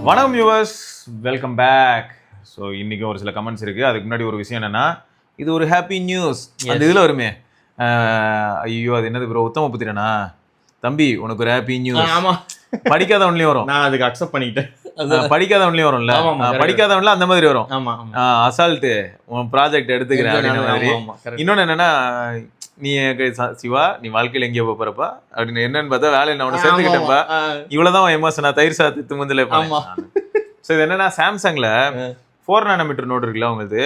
வணக்கம் viewers, welcome back. So இன்னைக்கு ஒரு சில கமெண்ட்ஸ் இருக்கு. அதுக்கு முன்னாடி ஒரு விஷயம் என்னன்னா, இது ஒரு ஹாப்பி நியூஸ். அந்த இதில் வருமே, ஐயோ அது என்னது ப்ரோ, உத்தம புத்திரனா தம்பி உனக்கு ஒரு ஹாப்பி நியூஸ். ஆமா, படிக்காதவன்லயும் வரும். நான் அதுக்கு அக்செப்ட் பண்ணிட்டேன். படிக்காதவன்லயும் வரும்ல, படிக்காதவன்ல அந்த மாதிரி வரும். அசால்ட்டு உன் ப்ராஜெக்ட் எடுத்துக்கிறேன் அப்படின்ற மாதிரி. இன்னொன்னு என்னன்னா, நீ சிவா நீ வாழ்க்கையில எங்கேயோ போறப்பா அப்படின்னு என்னன்னு பார்த்தா வேலையை நான் உன்னை சேர்த்துக்கிட்டேன்ப்பா. இவ்வளவுதான் எமோஷனா தயிர் சாத்து முந்தில. ஸோ இது என்னன்னா, சாம்சங்ல 4 nm நோட் இருக்குல்ல உங்களுக்கு,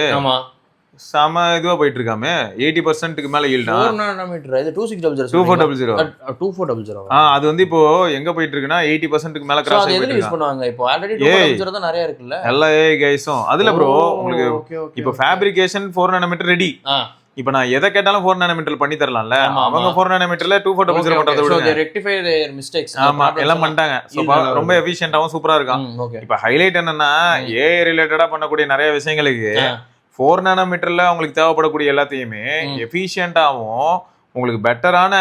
செம இதுவா போயிட்டு இருக்காமே, 80% மேல ஈல்டா. 4 nm இது 2400 அது வந்து இப்போ எங்க போயிட்டு இருக்குன்னா 80% மேல கிராஸ் ஆகி போயிட்டு யூஸ் பண்ணுவாங்க. இப்போ ஆல்ரெடி 200 தான் நிறைய இருக்குல்ல எல்லா ஏஐ கைஸும் அதுல. ப்ரோ உங்களுக்கு இப்போ ஃபேப்ரிகேஷன் 4 nm ரெடி. இப்ப நான் எதை கேட்டாலும் 4 nm பண்ணி தரலாம்ல. அவங்க 4 nm 2400 பண்றதை விட ரெக்டிஃபை देयर மிஸ்டேக்ஸ் ஆமா எல்லாம் பண்ணிட்டாங்க. சோ ரொம்ப எஃபிஷியன்ட்டாவும் சூப்பரா இருக்கும். இப்ப ஹைலைட் என்னன்னா, ஏஐ ரிலேட்டடா பண்ணக்கூடிய நிறைய விஷயங்களுக்கு 4 nm உங்களுக்கு தேவைப்படக்கூடிய எல்லாத்தையுமே எஃபிஷியன்ட்டாவும் உங்களுக்கு பெட்டரான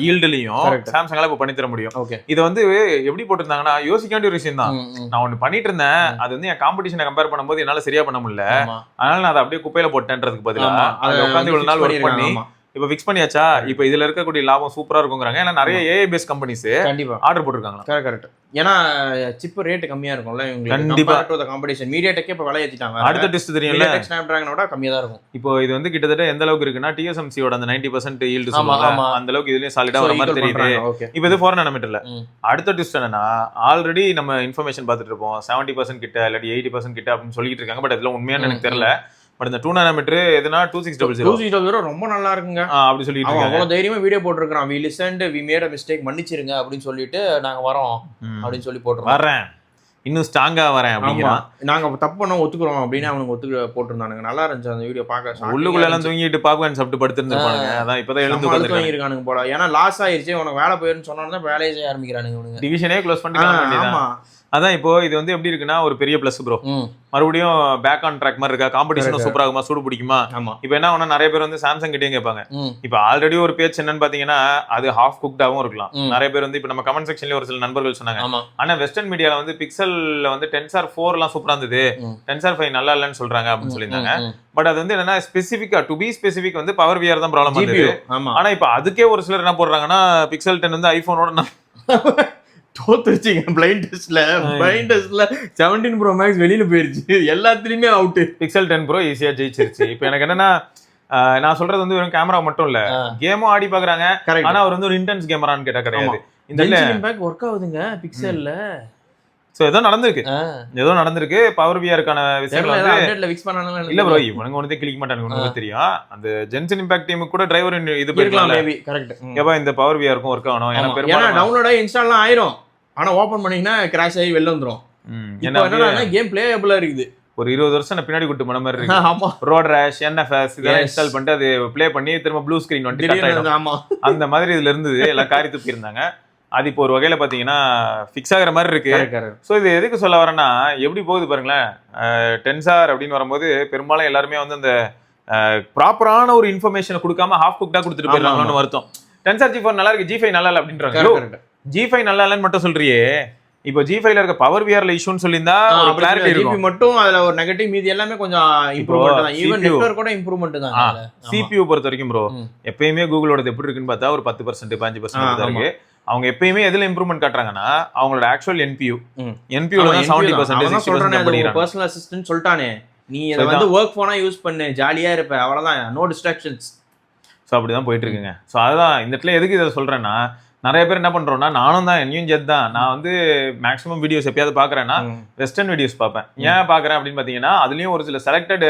ஈல்டுலயும் சாம்சங்கால இப்ப பண்ணி தர முடியும். இதை வந்து எப்படி போட்டிருந்தாங்கன்னா, யோசிக்க வேண்டிய ஒரு விஷயம் தான். நான் ஒண்ணு பண்ணிட்டு இருந்தேன், அது வந்து என் காம்படிஷனை கம்பேர் பண்ணும்போது என்னால சரியா பண்ண முடியல. அதனால நான் அதை அப்படியே குப்பையில போட்டேன்றதுக்கு பதிலா அதை உட்காந்து இவ்வளவு நாள் ஒர்க் பண்ணி இப்ப பிக்ஸ் பண்ணியாச்சா, இப்ப இதுல இருக்கக்கூடிய லாபம் சூப்பரா இருக்குங்கிறாங்க. ஏன்னா நிறைய ஏஐ பேஸ் கம்பெனிஸ் கண்டிப்பா ஆர்டர் போட்டிருக்காங்க. கரெக்ட். ஏன்னா சிப் ரேட் கம்மியா இருக்கும்ல இவங்களுக்கு. கண்டிப்பா காம்படிஷன் மீடியாடெக் இப்ப விலை ஏத்திட்டாங்க. அடுத்த டெஸ்ட் தெரியும்ல, ஸ்னாப்டிராகனோட கம்மியா தான் இருக்கும். இப்போ இது வந்து கிட்டத்தட்ட எந்த அளவுக்கு இருக்குன்னா, டிஎஸ்எம்சியோட அந்த 90% ஈல்டு சொல்லுவாங்க, அந்த அளவுக்கு இதுலயும் சாலிடா வர மாதிரி தெரியுது. இப்போ இது 4 nm. அடுத்த டெஸ்ட் என்னன்னா, ஆல்ரெடி நம்ம இன்ஃபர்மேஷன் பார்த்துட்டு இருப்போம் 70% கிட்ட இல்லாட்டி 80% கிட்ட அப்படின்னு சொல்லிட்டு இருக்காங்க. பட் அதெல்லாம் உண்மையான எனக்கு தெரியல. பட் இந்த 2 nm எதுனா 2600 ரொம்ப நல்லா இருக்குங்க அப்படி சொல்லிட்டு இருக்காங்க. அவ்வளவு தைரியமா video போட்டுருக்கான். we listened, we made a mistake, மன்னிச்சிருங்க அப்படின்னு சொல்லிட்டு நாங்க வரோம் அப்படின்னு சொல்லி போட்டுருக்கோம். வரேன் இன்னும் ஸ்ட்ராங்கா வரேன் அப்படிங்கிறான். நாங்க தப்பு பண்ண ஒத்துக்குறோம் அப்படின்னு அவனுக்கு ஒத்துக்க போட்டிருந்தானுங்க. நல்லா இருந்துச்சு அந்த வீடியோ பார்க்க. உள்ளுக்குள்ள எல்லாம் தூங்கிட்டு பாப்கார்ன் சாப்பிட்டு படுத்துருந்துருப்பாங்க. அதான் இப்பதான் எழுந்து தூங்கிருக்கானுங்க போல. ஏன்னா லாஸ் ஆயிருச்சு, உனக்கு வேலை போயிருன்னு சொன்னா வேலையை செய்ய ஆரம்பிக்கிறானுங்க. டிவிஷனே க்ளோஸ் பண்ணிட்டு. அதான் இப்போ இது வந்து எப்படி இருக்குன்னா, ஒரு பெரிய பிளஸ் ப்ரோ. மறுபடியும் பேக் ஆன் ட்ராக் மாதிரி இருக்கா, காம்படிஷனும் சூப்பரா இருக்குமா, சூடு பிடிக்குமா. இப்போ என்ன ஆகுனா, நிறைய பேர் வந்து சாம்சங் கிட்டே கேட்பாங்க. இப்போ ஆல்ரெடி ஒரு பேச்சு என்னன்னு பாத்தீங்கன்னா, அது ஹாஃப் குக்டாவும் இருக்கலாம். நிறைய பேர் வந்து இப்போ நம்ம கமெண்ட் செக்ஷன்ல ஒரு சில நண்பர்கள் சொன்னாங்க, ஆனா வெஸ்டர்ன் மீடியால வந்து பிக்சல்ல வந்து Tensor 4 எல்லாம் சூப்பரா இருந்தது, Tensor 5 நல்லா இல்லைன்னு சொல்றாங்க அப்படின்னு சொல்லியிருந்தாங்க. பட் அது வந்து என்னன்னா, ஸ்பெசிபிக்கா டு பி ஸ்பெசிபிக் வந்து பவர் விஆர் தான் ப்ராப்ளம் பண்ணுது. ஆனா இப்போ அதுக்கே ஒரு சிலர் என்ன போடுறாங்கன்னா, பிக்சல் 10 வந்து ஐபோனோட தோத்துருச்சுங்க பிளைண்ட் டெஸ்ட்ல. 17 Pro Max வெளியில போயிருச்சு, எல்லாத்துலயுமே அவுட். பிக்சல் 10 Pro ஈஸியா ஜெயிச்சிருச்சு. இப்போ எனக்கு என்னன்னா, நான் சொல்றது வந்து வெறும் கேமரா மட்டும் இல்ல, கேமும் ஆடி பாக்குறாங்க. ஆனா அவர் வந்து ஒரு இன்டென்ஸ் கேமரான்னு கேட்டா கிடையாது. இந்த இம்பாக்ட் ஒர்க் ஆகுதுங்க பிக்சல்ல. சோ ஏதோ நடந்திருக்கு. பவர் விஆருக்கான விஷயங்கள் வந்து அப்டேட்ல ஃபிக்ஸ் பண்ணானல இல்ல ப்ரோ. இவனுங்க ஒண்ணே கிளிக் மாட்டானுங்க, உங்களுக்கு தெரியும். அந்த ஜென்சன் இம்பாக்ட் டீமுக்கு கூட டிரைவர் இது இருக்கலாம் மேபி. கரெக்ட். ஏப்பா இந்த பவர் விஆருக்கும் ஒர்க் ஆகணும். ஏன்னா பெரும்பாலும் டவுன்லோட் ஆகி இன்ஸ்டால்லாம் ஆயிரும், ஆனா ஓபன் பண்ணீங்கன்னா கிராஷ் ஆகி வெளில வந்துரும். என்னன்னா கேம் பிளேயபிளா இருக்குது. ஒரு 20 வருஷம் பின்னாடி கூட்டு போன மாதிரி இருக்கு. ஆமா, ரோட் ரேஷ், என்எஃப்எஸ் இதெல்லாம் இன்ஸ்டால் பண்ணிட்டு அது ப்ளே பண்ணி திரும்ப ப்ளூ ஸ்கிரீன் வந்து ஆமா அந்த மாதிரி இதுல இருந்தது. எல்லாம் காரி துப்பி இருந்தாங்க. அது இப்போ ஒரு வகையில பாத்தீங்கன்னா ஃபிக்ஸ் ஆகிற மாதிரி இருக்கு. ஸோ இது எதுக்கு சொல்ல வரேன்னா, எப்படி போகுது பாருங்களேன். டென்சார் அப்படின்னு வரும்போது பெரும்பாலும் எல்லாருமே வந்து அந்த ப்ராப்பரான ஒரு இன்ஃபர்மேஷனை கொடுக்காம ஹாஃப் குக்டா கொடுத்துட்டு போயிடறாங்கன்னு வருத்தம். டென்சார் G4 நல்லா இருக்கு, G5 நல்லா இல்லை அப்படின்றாங்க. G5 நல்லா இல்லைன்னு மட்டும் சொல்றியே, இப்போ G5ல இருக்க பவர் விஆர்ல இஷ்யூன்னு சொல்லியிருந்தா ஒரு கிளாரிட்டி இருக்கும். மட்டும் அதுல ஒரு நெகட்டிவ், மீதி எல்லாமே கொஞ்சம் இம்ப்ரூவ்மென்ட் தான். ஈவன் நெட்வொர்க் கூட இம்ப்ரூவ்மென்ட் தான். CPU பொறுத்த வரைக்கும் ப்ரோ, எப்பயுமே கூகுளோட எப்படி இருக்குன்னு பார்த்தா ஒரு 10% 5% தான் இருக்கு. அவங்க எப்பயுமே எதுல இம்ப்ரூவ்மென்ட் காட்டுறாங்கன்னா, அவங்களோட ஆக்சுவல் NPU ல தான் 70% 60% பண்ணிடுறாங்க. பர்சனல் அசிஸ்டன்ட் சொல்லிட்டானே, நீ இத வந்து வொர்க் போனா யூஸ் பண்ணு, ஜாலியா இருப்ப, அவ்வளவுதான், நோ டிஸ்ட்ராக்ஷன்ஸ். சோ அப்படிதான் போயிட்டு இருக்குங்க. சோ அதுதான் இந்த இடத்துல எதுக்கு இதை சொல்றேன்னா, நிறைய பேர் என்ன பண்றோம்னா, நானும் தான் என்னையும் ஜெட் தான், நான் வந்து மேக்ஸிமம் வீடியோஸ் எப்பயாவது பாக்குறேன்னா வெஸ்டர்ன் வீடியோஸ் பார்ப்பேன். ஏன் பாக்குறேன் அப்படின்னு பாத்தீங்கன்னா, அதுலயும் ஒரு சில செலக்டட்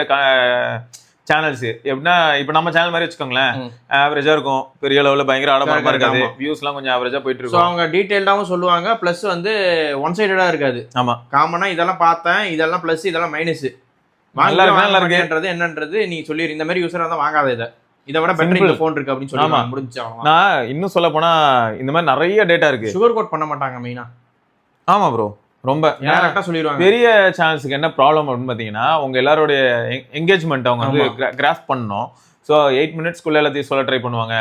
சேனல்ஸ் எப்படின்னா, இப்போ நம்ம சேனல் மாதிரி வச்சுக்கோங்களேன், ஆவரேஜா இருக்கும், பெரிய லெவலில் பயங்கர ஆடம்பரமா இருக்காது, வியூஸ்லாம் கொஞ்சம் ஆவரேஜா போயிட்டு இருக்கும். அவங்க டீடைல்டாவும் சொல்லுவாங்க, பிளஸ் வந்து ஒன் சைடடா இருக்காது. ஆமா, காமனா இதெல்லாம் பார்த்தேன், இதெல்லாம் பிளஸ், இதெல்லாம் மைனஸ், நல்லா இருக்குன்றது என்னன்றது நீ சொல்லி இந்த மாதிரி யூஸரா தான் வாங்காத, இதை விட பெட்டர் இந்த போன் இருக்கு அப்படின்னு சொல்லி முடிஞ்சு. நான் இன்னும் சொல்ல போனா இந்த மாதிரி நிறைய டேட்டா இருக்கு, சுகர் கோட் பண்ண மாட்டாங்க மெயினா. ஆமா ப்ரோ, ரொம்ப டைரக்டா சொல்லிடுவாங்க. பெரிய சேனல்ஸ்க்கு என்ன ப்ராப்ளம் அப்படின்னு பாத்தீங்கன்னா உங்க எல்லாருடைய என்கேஜ்மெண்ட் அவங்க வந்து கிராஸ்ப் பண்ணணும். ஸோ 8 மினிட்ஸ்க்குள்ள எல்லாத்தையும் சொல்ல ட்ரை பண்ணுவாங்க.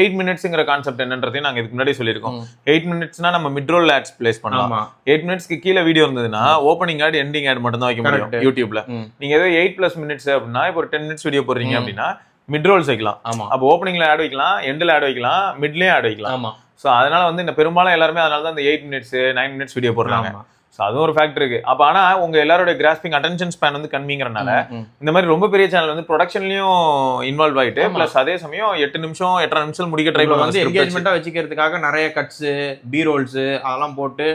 8 மினிட்ஸ்ங்கிற கான்செப்ட் என்னன்றதையும் நாங்க இதுக்கு முன்னாடி சொல்லியிருக்கோம். 8 மினிட்ஸ்னா நம்ம மிட் ரோல் ஆட்ஸ் பிளேஸ் பண்ணலாம். 8 மினிட்ஸ்க்கு கீழே வீடியோ இருந்ததுன்னா ஓப்பனிங் ஆட் எண்டிங் ஆட் மட்டும் தான் வைக்க முடியும் யூடியூப்ல. நீங்க ஏதோ 8+ மினிட்ஸ் அப்படின்னா இப்போ ஒரு 10 மினிட்ஸ் வீடியோ போடுறீங்க அப்படின்னா மிட் ரோல்ஸ் வைக்கலாம். அப்போ ஓப்பனிங்ல ஆட் வைக்கலாம், எண்ட்ல ஆட் வைக்கலாம், மிட்லயும் ஆட் வைக்கலாம். ஸோ அதனால வந்து இந்த பெரும்பாலும் எல்லாருமே அதனால தான் இந்த 8 மினிட்ஸ் 9 மினிட்ஸ் வீடியோ போடுறாங்க. ஸோ அதுவும் ஒரு ஃபேக்டர் இருக்கு. அப்போ ஆனா உங்க எல்லாரோட கிராஸ்பிங் அட்டென்ஷன் ஸ்பேன் வந்து கம்மிங்கிறனால இந்த மாதிரி ரொம்ப பெரிய சேனல் வந்து ப்ரொடக்ஷன்லயும் இன்வால்வ் ஆயிட்டு பிளஸ் அதே சமயம் 8 நிமிஷம் 8.5 நிமிஷம் முடிக்க ட்ரை பண்ணுவாங்க. வந்து என்கேஜ்மெண்டா வச்சுக்கிறதுக்காக நிறைய கட்ஸ் பி ரோல்ஸ் அதெல்லாம் போட்டு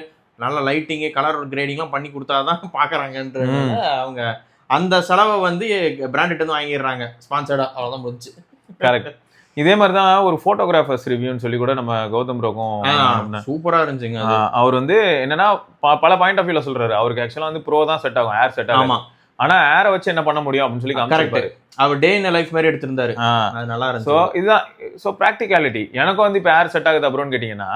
நல்ல லைட்டிங் கலர் கிரேடிங்லாம் பண்ணி கொடுத்தாதான் பாக்குறாங்கன்றதுனால அவங்க அந்த செலவை வந்து பிராண்டட் வந்து வாங்கிடுறாங்க ஸ்பான்சர்டா. அவ்வளவுதான் முடிஞ்சு. கரெக்ட். இதே மாதிரி தான் ஒரு போட்டோகிராஃபர்ஸ் ரிவ்யூன்னு சொல்லி கூட நம்ம கௌதம் ப்ரோக்கும் சூப்பரா இருந்துச்சுங்க. அவர் வந்து என்னன்னா பல பாயிண்ட் ஆஃப் வியூல சொல்றாரு. அவருக்கு ஆக்சுவலா வந்து ப்ரோ தான் செட் ஆகும், ஏர் செட் ஆகும். ஆனா ஏரை வச்சு என்ன பண்ண முடியும் அப்படின்னு சொல்லி காமிச்சிருப்பாரு. அவர் டே இன் லைஃப் மாதிரி எடுத்திருந்தாரு. அது நல்லா இருந்துச்சு. ஸோ இதுதான் ஸோ ப்ராக்டிகாலிட்டி. எனக்கும் வந்து இப்போ ஏர் செட் ஆகுது அப்புறம்னு கேட்டீங்கன்னா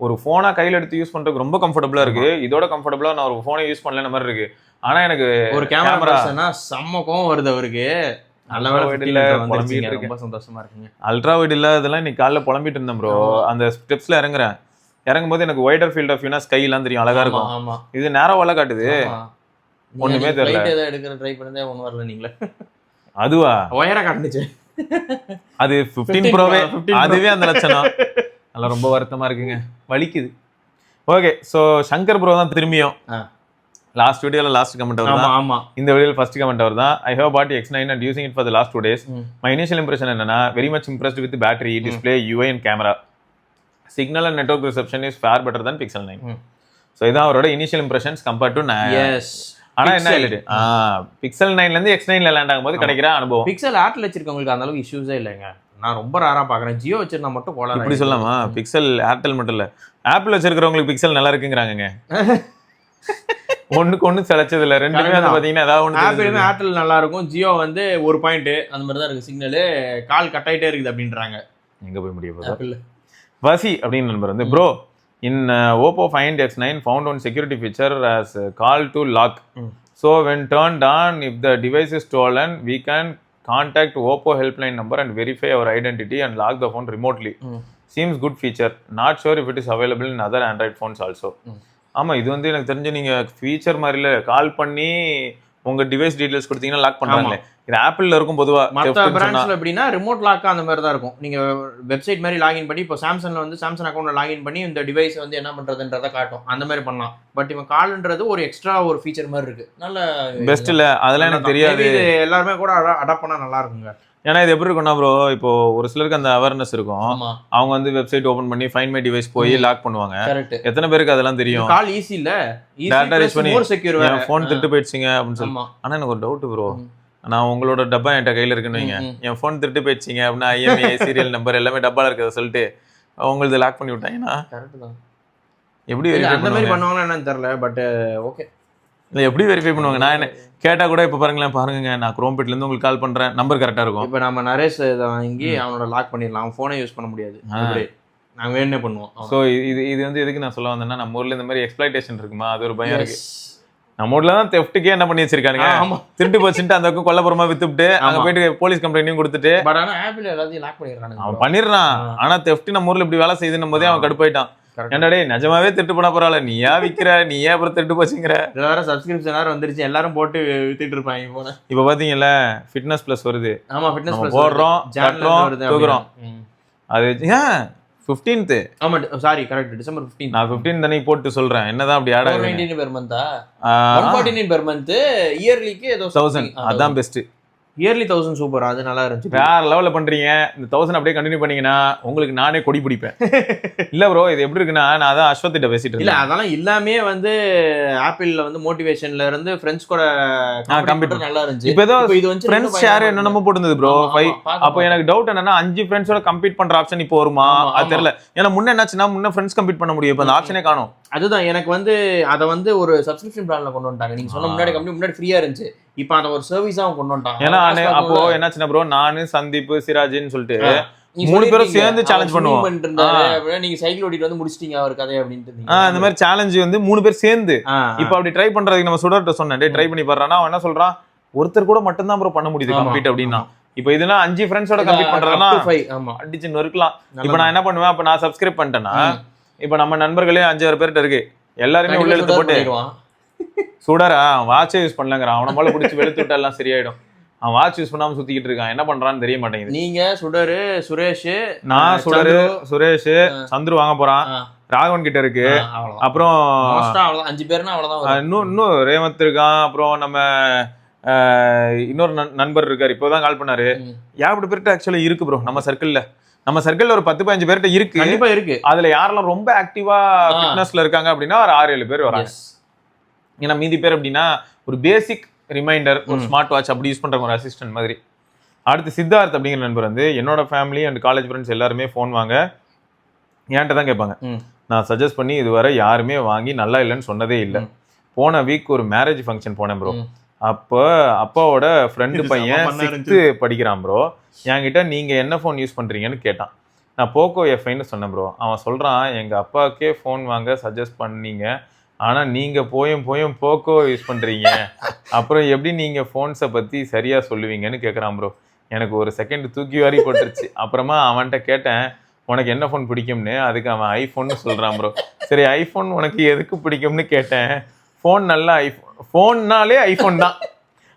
ஒரு போனை கையில எடுத்து யூஸ் பண்றதுக்கு ரொம்ப கம்ஃபர்டபுளா இருக்கு. இதோட கம்ஃபர்டபுளா நான் ஒரு போனை யூஸ் பண்ணல மாதிரி இருக்கு. ஆனா எனக்கு ஒரு கேமரா செம்ம கோவம் வருது அவருக்கு. ரொம்ப சந்தோஷமா இருக்குங்க. அல்ட்ரா வைட் இல்ல இதெல்லாம் இன்னைக்கு காலைல புலம்பிட்டு இருந்தேன் ப்ரோ. அந்த ஸ்டெப்ஸ்ல இறங்குறேன், இறங்கும் போது எனக்கு வைடர் ஃபீல்ட் ஆஃப் வியூனா ஸ்கை எல்லாம் தெரியும், அழகா இருக்கும். இது நேரோவா காட்டுது, ஒண்ணுமே தெரியல. எடுக்கிற ட்ரை பண்ணதே ஒண்ணு வரல. நீங்களே அதுவா ஒயரா காட்டுச்சு. அது 15 ப்ரோவே அதுவே அந்த லட்சணம். அதெல்லாம் ரொம்ப வருத்தமா இருக்குங்க, வலிக்குது. ஓகே, சோ சங்கர் ப்ரோ தான் திரும்பியும் லாஸ்ட் வீடியோல லாஸ்ட் கமெண்ட் அவர் தான். இந்த வீடியோல ஃபர்ஸ்ட் கமெண்ட் அவர் தான். I have bought X9 and using it for the last 2 days. My initial impression என்னன்னா very much impressed with the battery, display, UI and camera. Signal and network reception is far better than Pixel 9. So இதான் அவரோட initial impressions compared to ஆனா என்ன இல்ல Pixel 9ல இருந்து X9ல land ஆகும்போது கிடைக்கிற அனுபவம். Pixel ஏர்டெல் வச்சிருக்கவங்களுக்கு அந்த அளவுக்கு இஷ்யூஸே இல்லைங்க. நான் ரொம்ப ரேரா பாக்குறேன். ஜியோ வச்சிருந்தா மட்டும் கோலா. இப்படி சொல்லலாமா? Pixel ஏர்டெல் மட்டும் இல்ல, ஆப்பிள் வச்சிருக்கிறவங்களுக்கு Pixel நல்லா இருக்குங்கறாங்கங்க. ஒண்ணுக்கு ஒண்ணு செலச்சது இல்ல, ரெண்டுமே வந்து பாத்தீங்கன்னா ஏதாவது ஒண்ணு. ஆப்பிள் ஏர்டெல் நல்லா இருக்கும், ஜியோ வந்து ஒரு பாயிண்ட் அந்த மாதிரி தான் இருக்கு. சிக்னல் கால் கட் ஆயிட்டே இருக்குது அப்படின்றாங்க. எங்க போய் முடிய போகுது? வசி அப்படின்னு நண்பர் வந்து bro in Oppo Find X9 found one security feature as call to lock. So when turned on, if the device is stolen, we can contact Oppo helpline number and verify our identity and lock the phone remotely. Seems good feature. Not sure if it is available in other Android phones also. ஆமா, இது வந்து எனக்கு தெரிஞ்சு நீங்க feature மாதிரில கால் பண்ணி உங்க device details கொடுத்தீங்கன்னா லாக் பண்றாங்களே, இது ஆப்பிள்ல இருக்கும். பொதுவா மற்ற பிராண்ட்ஸ்ல எப்படின்னா ரிமோட் லாக் அந்த மாதிரி தான் இருக்கும். நீங்க வெப்சைட் மாதிரி லாகின் பண்ணி இப்போ சாம்சங்ல வந்து சாம்சங் அக்கௌண்ட்ல லாகின் பண்ணி இந்த டிவைஸ் வந்து என்ன பண்றதுன்றத காட்டும், அந்த மாதிரி பண்ணலாம். பட் இவன் கால்ன்றது ஒரு எக்ஸ்ட்ரா ஒரு ஃபீச்சர் மாதிரி இருக்கு. நல்ல பெஸ்ட் இல்ல, அதெல்லாம் எனக்கு தெரியாது. இது எல்லாருமே கூட அடாப்ட் பண்ணா நல்லா இருக்குங்க. ஏன்னா இது எப்படி இருக்கும்னா ப்ரோ, இப்போ ஒரு சிலருக்கு அந்த அவேர்னஸ் இருக்கும். அவங்க வந்து வெப்சைட் ஓபன் பண்ணி ஃபைண்ட் மை டிவைஸ் போய் லாக் பண்ணுவாங்க. எத்தனை பேருக்கு அதெல்லாம் தெரியும்? கால் ஈஸி இல்ல, டாட்டா ரீச் பண்ணி ஃபோன் திருட்டு போயிடுச்சுங்க அப்படின்னு சொல்லி. ஆனா எனக்கு ஒரு டவுட் ப்ரோ, நான் உங்களோட டப்பா என்கிட்ட கையில இருக்குன்னு வைங்க, என் ஃபோன் திருட்டு போயிடுச்சிங்க அப்படின்னா IMEI சீரியல் நம்பர் எல்லாமே டப்பால இருக்கிறத சொல்லிட்டு உங்களுக்கு லாக் பண்ணி விட்டாங்கன்னா கரெக்ட் தான். எப்படி அந்த மாதிரி பண்ணுவாங்களா என்னன்னு தெரியல. பட் ஓகே, இல்லை எப்படி வெரிஃபை பண்ணுவாங்க? நான் என்ன கேட்டால் கூட இப்போ பாருங்க நான் குரோம்பேட்லேருந்து உங்களுக்கு கால் பண்ணுறேன், நம்பர் கரெக்டாக இருக்கும். இப்போ நம்ம நரேஷ் இதை வாங்கி அவனோட லாக் பண்ணிடலாம், அவன் ஃபோனே யூஸ் பண்ண முடியாது. நாங்கள் வேணே பண்ணுவோம். ஸோ இது வந்து எதுக்கு நான் சொல்ல வந்தேன்னா, நம்ம ஊரில் இந்த மாதிரி எக்ஸ்ப்ளாய்டேஷன் இருக்குமா, அது ஒரு பயம் இருக்கு. நம்ம ஊர்ல தான் தெஃப்ட்டுக்கே என்ன பண்ணி வச்சிருக்காங்க, திருட்டு போச்சுட்டு அந்த பக்கம் கொல்லப்புறமா வித்துட்டு அங்க போயிட்டு போலீஸ் கம்ப்ளைண்ட்டையும் கொடுத்துட்டு. பட் ஆனா ஆப்பிள் எல்லாத்தையும் லாக் பண்ணிடுறாங்க. அவன் பண்ணிடுறான். ஆனா தெஃப்ட் நம்ம ஊர்ல இப்படி வேலை செய்யுதுன்னும் போதே அவன் கடுப்பாயிட்டான். என்னடே நிஜமாவே திருட்டு போனா பரவாயில்ல, நீயா விக்கிற, நீயே அப்புறம் திருட்டு போச்சுங்கிற. எல்லாரும் சப்ஸ்கிரிப்ஷன் எல்லாரும் வந்துருச்சு, எல்லாரும் போட்டு வித்துட்டு இருப்பாங்க. போன இப்ப பாத்தீங்கல்ல ஃபிட்னஸ் பிளஸ் வருது. ஆமா, ஃபிட்னஸ் பிளஸ் போடுறோம், கட்டுறோம், தூக்குறோம். அது ஏன் 15th? ஆமா சாரி, கரெக்ட், டிசம்பர் 15. நான் 15 தானே போட்டு சொல்றேன். என்னதான் அப்படி ஆட் ஆகுது? 199 பெர் மந்தா, 149 பெர் மந்த். இயர்லிக்கு ஏதோ 1000. அதான் பெஸ்ட். இயர்லி 1000 சூப்பர், அது நல்லா இருந்துச்சு. வேற லெவல்ல பண்றீங்க. இந்த 1000 அப்படியே கண்டினியூ பண்ணீங்கன்னா உங்களுக்கு நானே கொடி பிடிப்பேன். இல்ல ப்ரோ, இது எப்படி இருக்குன்னா, நான் அதான் அஸ்வத் கிட்ட பேசிட்டு இருக்கேன். இல்ல அதெல்லாம் எல்லாமே வந்து ஆப்பிள்ல வந்து மோட்டிவேஷன்ல இருந்து ஃப்ரெண்ட்ஸ் கூட கம்ப்யூட்டர் நல்லா இருந்துச்சு. இப்போ ஏதோ இது வந்து ஃப்ரெண்ட்ஸ் ஷேர் என்னென்னமோ போட்டுருந்தது ப்ரோ. அப்போ எனக்கு டவுட் என்னன்னா, 5 ஃப்ரெண்ட்ஸோட கம்ப்ளீட் பண்ற ஆப்ஷன் இப்போ வருமா அது தெரியல. ஏன்னா முன்ன என்னாச்சுன்னா, முன்ன ஃப்ரெண்ட்ஸ் கம்ப்ளீட் பண்ண முடியும், இப்போ அந்த ஆப்ஷனே காணும். அதுதான் எனக்கு வந்து அதை வந்து ஒரு சப்ஸ்கிரிப்ஷன் பிளான்ல கொண்டு வந்துட்டாங்க. நீங்க சொன்ன முன்னாடி கம்பெனி முன்னாடி ஃப்ரீயா இருந்துச்சு, இப்போ அதை ஒரு சர்வீஸா கொண்டு வந்துட்டாங்க. ஏன்னா அப்போ என்னாச்சுன்னா ப்ரோ, நானு சந்தீப் சிராஜின்னு சொல்லிட்டு 3 பேரும் சேர்ந்து சேலஞ்ச் பண்ணுவோம். நீங்க சைக்கிள் ஓட்டிட்டு வந்து முடிச்சிட்டீங்க அவர் கதை அப்படின்ட்டு. இந்த மாதிரி சேலஞ்ச் வந்து 3 பேர் சேர்ந்து இப்ப அப்படி ட்ரை பண்றதுக்கு நம்ம சுடர்ட்ட சொன்னேன், ட்ரை பண்ணி பாடுறான்னா அவன் என்ன சொல்றான், ஒருத்தர் கூட மட்டும் தான் ப்ரோ பண்ண முடியுது கம்ப்ளீட் அப்படின்னா. இப்ப இதுனா 5 ஃப்ரெண்ட்ஸோட கம்ப்ளீட் பண்றதுனா அடிச்சு நொறுக்கலாம். இப்ப நான் என்ன பண்ணுவேன், அப்ப நான் சப்ஸ்கிரைப் பண்ணிட்டேன்னா இப்ப நம்ம நண்பர்களே 5-6 பேர்ட்ட இருக்கு, எல்லாருமே உள்ள எடுத்து போட்டு சுடரா வாட்சே யூஸ் பண்ணலங்கிறான். அவன மேல பிடிச்சி வெளுத்து விட்டா எல்லாம் சரியாயிடும். அவன் வாட்ச் யூஸ் பண்ணாம சுத்திக்கிட்டு இருக்கான், என்ன பண்றான்னு தெரிய மாட்டேங்குது. நீங்க சுடரு, சுரேஷ், நான் சுடரு, சுரேஷ், சந்துரு வாங்க போறான், ராகவன் கிட்ட இருக்கு, அப்புறம் 5 பேர்னா அவ்வளவுதான். இன்னும் ரேவந்த் இருக்கான், அப்புறம் நம்ம இன்னொரு நண்பர் இருக்காரு, இப்போதான் கால் பண்ணாரு. ஏகப்பட்ட பேர்கிட்ட ஆக்சுவலா இருக்கு ப்ரோ நம்ம சர்க்கிள்ல ஒரு 10-15 பேர்கிட்ட இருக்கு. கண்டிப்பா இருக்கு. அதுல யாரெல்லாம் ரொம்ப ஆக்டிவா ஃபிட்னஸ்ல இருக்காங்க அப்படின்னா ஒரு 6-7 பேர் வராங்க. ஏன்னா மீதி பேர் அப்படின்னா ஒரு பேசிக் ரிமைண்டர், ஒரு ஸ்மார்ட் வாட்ச் அப்படி யூஸ் பண்ற ஒரு அசிஸ்டன்ட் மாதிரி. அடுத்து சித்தார்த் அப்படிங்கிற நண்பர் வந்து என்னோட ஃபேமிலி அண்ட் காலேஜ் ஃப்ரெண்ட்ஸ் எல்லாருமே ஃபோன் வாங்க என்கிட்ட தான் கேட்பாங்க. நான் சஜஸ்ட் பண்ணி இதுவரை யாருமே வாங்கி நல்லா இல்லைன்னு சொன்னதே இல்லை. போன வீக் ஒரு மேரேஜ் ஃபங்க்ஷன் போனேன் ப்ரோ. அப்போ அப்பாவோட ஃப்ரெண்டு பையன் 6th படிக்கிறான் ப்ரோ. என்கிட்ட நீங்க என்ன ஃபோன் யூஸ் பண்றீங்கன்னு கேட்டான். நான் போக்கோ எஃப்ஐன்னு சொன்னேன் ப்ரோ. அவன் சொல்றான், எங்க அப்பாவுக்கே ஃபோன் வாங்க சஜஸ்ட் பண்ணீங்க, ஆனா நீங்க போயும் போக்கோ யூஸ் பண்றீங்க, அப்புறம் எப்படி நீங்க ஃபோன்ஸை பத்தி சரியா சொல்லுவீங்கன்னு கேட்குறான் ப்ரோ. எனக்கு ஒரு செகண்ட் தூக்கி வாரி போட்டுருச்சு. அப்புறமா அவன்கிட்ட கேட்டேன், உனக்கு என்ன ஃபோன் பிடிக்கும்னு. அதுக்கு அவன் ஐஃபோன்னு சொல்றான் ப்ரோ. சரி ஐஃபோன் உனக்கு எதுக்கு பிடிக்கும்னு கேட்டேன். ஃபோன் நல்லா ஃபோன்னாலே ஐஃபோன் தான்,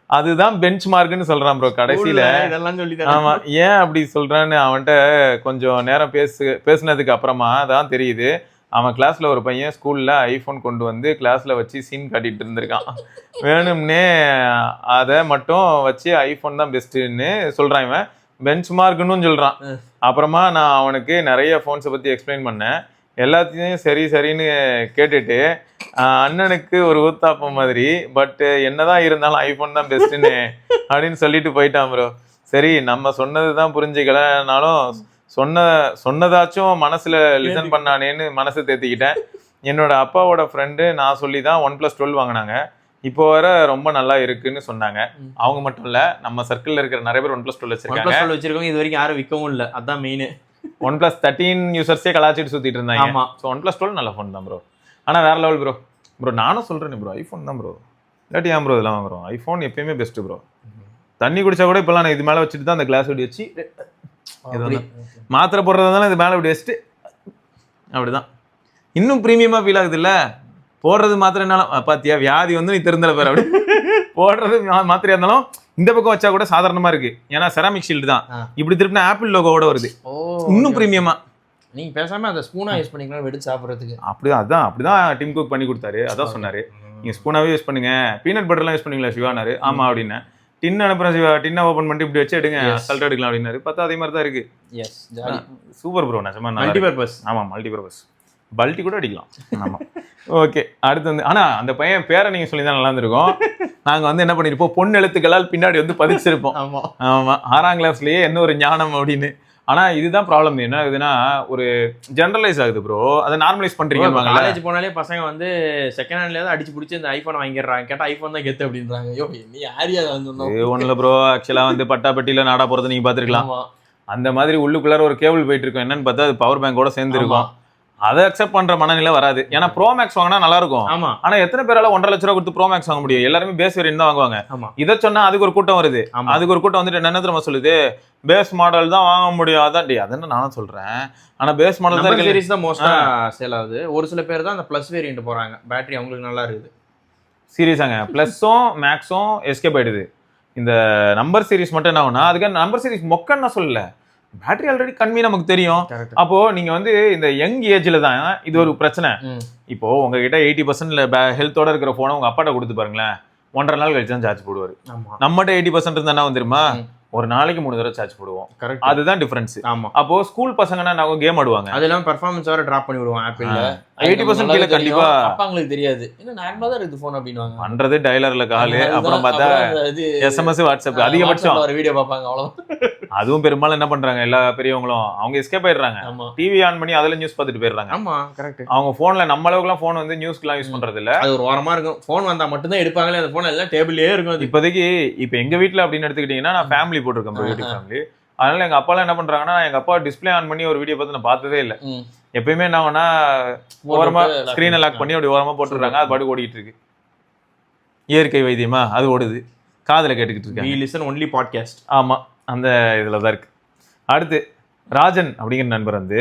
அதுதான் பெஞ்ச் மார்க்னு சொல்றான் ப்ரோ கடைசியில. ஆமா, ஏன் அப்படி சொல்றான்னு அவன்கிட்ட கொஞ்சம் நேரம் பேசுனதுக்கு அப்புறமா தான் தெரியுது, அவன் கிளாஸ்ல ஒரு பையன் ஸ்கூல்ல ஐஃபோன் கொண்டு வந்து கிளாஸ்ல வச்சு சீன் காட்டிட்டு இருந்திருக்கான். வேணும்னே அதை மட்டும் வச்சு ஐஃபோன் தான் பெஸ்ட்டுன்னு சொல்றான் இவன், பெஞ்ச் மார்க்னு சொல்றான். அப்புறமா நான் அவனுக்கு நிறைய ஃபோன்ஸை பத்தி எக்ஸ்பிளைன் பண்ணேன். எல்லாத்தையும் சரின்னு கேட்டுட்டு அண்ணனுக்கு ஒரு ஊத்தாப்பம் மாதிரி, பட் என்னதான் இருந்தாலும் ஐஃபோன் தான் பெஸ்ட்டுன்னு அப்படின்னு சொல்லிட்டு போயிட்டான் ப்ரோ. சரி நம்ம சொன்னதுதான் புரிஞ்சுக்கலனாலும் சொன்னதாச்சும் மனசுல லிசன் பண்ணானேன்னு மனசு தேத்திக்கிட்டேன். என்னோட அப்பாவோட ஃப்ரெண்டு நான் சொல்லி தான் OnePlus 12 வாங்கினாங்க. இப்போ வர ரொம்ப நல்லா இருக்குன்னு சொன்னாங்க. அவங்க மட்டும் இல்ல, நம்ம சர்க்கிள்ல இருக்கிற நிறைய பேர் OnePlus 12 வச்சிருக்காங்க. இது வரைக்கும் யாரும் விற்கவும் இல்லை, அதான் மெயின். OnePlus 13 யூசர்ஸே கலாச்சிட்டு சுத்திட்டு இருந்தாங்க. ஸோ OnePlus 12 நல்ல ஃபோன் தான் ப்ரோ. ஆனா வேற லெவல் ப்ரோ. நானும் சொல்றேன் ப்ரோ, ஐஃபோன் தான் ப்ரோ. இல்லாட்டி ஏன் ப்ரோ இதெல்லாம் வாங்குறோம்? ஐஃபோன் எப்பயுமே பெஸ்ட் ப்ரோ. தண்ணி குடிச்சா கூட இப்பெல்லாம் நான் இது மேல வச்சுட்டு தான் அந்த கிளாஸ் இப்படி வச்சு மாத்திரை போடுறதுனால இது மேல இப்படி வச்சுட்டு அப்படிதான் இன்னும் ப்ரீமியமா ஃபீல் ஆகுது இல்ல. போடுறது மாத்திரைனாலும் பாத்தியா வியாதி வந்து நீ தெரிந்தல பேர் அப்படி போடுறது மாத்திரையா இருந்தாலும் இந்த பக்கம் வச்சா கூட சாதாரணமா இருக்கு. ஏன்னா செராமிக் ஷீல்டு தான், இப்படி திருப்பினா ஆப்பிள் லோகோவோட வருது, இன்னும் ப்ரீமியமா. நீங்க பேசாம அந்த ஸ்பூனா யூஸ் பண்ணிக்கலாம் வெடிச்சு சாப்பிடுறதுக்கு. அப்படிதான் டிம் குக் பண்ணி கொடுத்தாரு. அதான் சொன்னாரு, நீங்க ஸ்பூனாவே யூஸ் பண்ணுங்க, பீனட் பட்டர்லாம் யூஸ் பண்ணீங்களா சிவானாரு. ஆமா அப்படின்னு. டின் அனுப்புறேன் சிவா, டின்னை ஓபன் பண்ணிட்டு இப்படி வச்சு எடுங்க, சல்ட் எடுக்கலாம் அப்படின்னாரு. பார்த்தா அதே மாதிரி தான் இருக்கு. சூப்பர் ப்ரோ, நிஜமா மல்டி பர்பஸ். ஆமா மல்டி பர்பஸ், பல்ட்டி கூட அடிக்கலாம். ஆமா ஓகே. அடுத்து வந்து ஆனா அந்த பையன் பேரை நீங்க சொல்லி தான் நல்லா இருந்திருக்கும். நாங்க வந்து என்ன பண்ணிருப்போம், பொன் எழுத்துக்களால் பின்னாடி வந்து பதிச்சிருப்போம். ஆமா 6ஆம் கிளாஸ்லயே என்ன ஒரு ஞானம் அப்படின்னு. ஆனா இதுதான் ப்ராப்ளம். என்ன ஆகுதுன்னா ஒரு ஜெனரலைஸ் ஆகுது ப்ரோ, அதை நார்மலைஸ் பண்றீங்க. காலேஜ் போனாலே பசங்க வந்து செகண்ட் ஹேண்ட்ல தான் அடிச்சு பிடிச்சி இந்த ஐபோன் வாங்கிடுறாங்க. கேட்டா ஐபோன் தான் கெத்து அப்படின்றாங்க. ஐயோ நீ யாரியா ஒண்ணு இல்ல ப்ரோ, ஆக்சுவலா வந்து பட்டாப்பட்டியில நாடா போறது நீங்க பாத்துருக்கலாம். அந்த மாதிரி உள்ளுக்குள்ளார ஒரு கேபிள் போயிட்டு இருக்கும். என்னன்னு பார்த்தா அது பவர் பேங்கோட சேர்ந்து இருக்கும். அதை அக்செப்ட் பண்ற மனநிலை வராது. ஏன்னா ப்ரோ மேக்ஸ் வாங்கினா நல்லா இருக்கும். ஆனா எத்தனை பேரால 1.5 லட்ச ரூபா கொடுத்து ப்ரோ மேக்ஸ் வாங்க முடியும்? எல்லாருமே பேஸ் வேரியன்ட் தான் வாங்குவாங்க. இதை சொன்னா அதுக்கு ஒரு கூட்டம் வருது. அதுக்கு ஒரு கூட்டம் வந்துட்டு என்ன தெரியுமா சொல்லுது, பேஸ் மாடல் தான் வாங்க முடியும். அதான் அதான் நானும் சொல்றேன். ஆனா பேஸ் மாடல் தான் சீரிஸ் தான் மோஸ்டா சேல் ஆகுது. ஒரு சில பேர் தான் அந்த பிளஸ் வேரியன்ட் போறாங்க. பேட்டரி அவங்களுக்கு நல்லா இருக்குது. சீரியஸாங்க பிளஸும் மேக்ஸும் எஸ்கேப் ஆயிடுது. இந்த நம்பர் சீரிஸ் மட்டும் என்ன ஆகுனா, அதுக்கு நம்பர் சீரிஸ் மொக்கன்னு சொல்லல, பேட்டரி ஆல்ரெடி கம்மி நமக்கு தெரியும். அப்போ நீங்க வந்து இந்த யங் ஏஜ்ல தான் இது ஒரு பிரச்சனை. இப்போ உங்ககிட்ட 80% ஹெல்த்தோட இருக்கிற போனை உங்க அப்பாட்ட கொடுத்து பாருங்களேன், 1.5 நாள் கழிச்சு தான் சார்ஜ் போடுவாரு. நம்மகிட்ட 80% இருந்தா என்ன வந்துருமா, ஒரு நாளைக்கு 3 தடவை சார்ஜ் போடுவோம். அதுதான் டிஃபரன்ஸ். அப்போ ஸ்கூல் பசங்கன்னா நாங்க கேம் ஆடுவாங்க, அது இல்லாம பெர்ஃபார்மன்ஸ் வர டிராப் பண்ணி விடுவோம். ஆப்பிள்ல 80% கீழ கண்டிப்பா அப்பாங்களுக்கு தெரியாது, என்ன நார்மலா தான் இருக்கு போன் அப்படினுவாங்க. பண்றது டயலர்ல கால், அப்புறம் பார்த்தா SMS வாட்ஸ்அப் அதிகபட்சம் ஒரு வீடியோ பாப்பாங்க அவ்வளவுதான். அதுவும் பெரும்பாலும் என்ன பண்றாங்க எல்லா பெரியவங்களும், அவங்க எஸ்கேப் ஆயிடுறாங்க. டிவி ஆன் பண்ணி அதுல நியூஸ் பார்த்துட்டு போயிடுறாங்க. ஆமா கரெக்ட். அவங்க போன்ல நம்ம அளவுக்கு எல்லாம் போன் வந்து நியூஸ்க்குலாம் யூஸ் பண்றது இல்ல. அது ஒரு வாரமா இருக்கும். போன் வந்தா மட்டும் தான் எடுப்பாங்களே, அந்த போன் எல்லாம் டேபிள்லயே இருக்கும். இப்போதைக்கு இப்ப எங்க வீட்டுல அப்படின்னு எடுத்துக்கிட்டீங்கன்னா, நான் ஃபேமிலி போட்டிருக்கேன், யூடியூப் ஃபேமிலி. அதனால எங்க அப்பாலாம் என்ன பண்றாங்கன்னா, எங்க அப்பா டிஸ்பிளே ஆன் பண்ணி ஒரு வீடியோ பார்த்து நான் பார்த்ததே இல்லை. எப்பயுமே என்ன ஆகும்னா ஓரமா ஸ்கிரீனை லாக் பண்ணி அப்படி ஓரமா போட்டுடுறாங்க, அது பாட்டுக்கு ஓடிட்டு இருக்கு. இயற்கை வைத்தியமா அது ஓடுது, காதுல கேட்டுக்கிட்டு இருக்கேன். We listen only podcast. ஆமா, அந்த இதுல தான் இருக்கு. அடுத்து ராஜன் அப்படிங்கிற நண்பர் வந்து,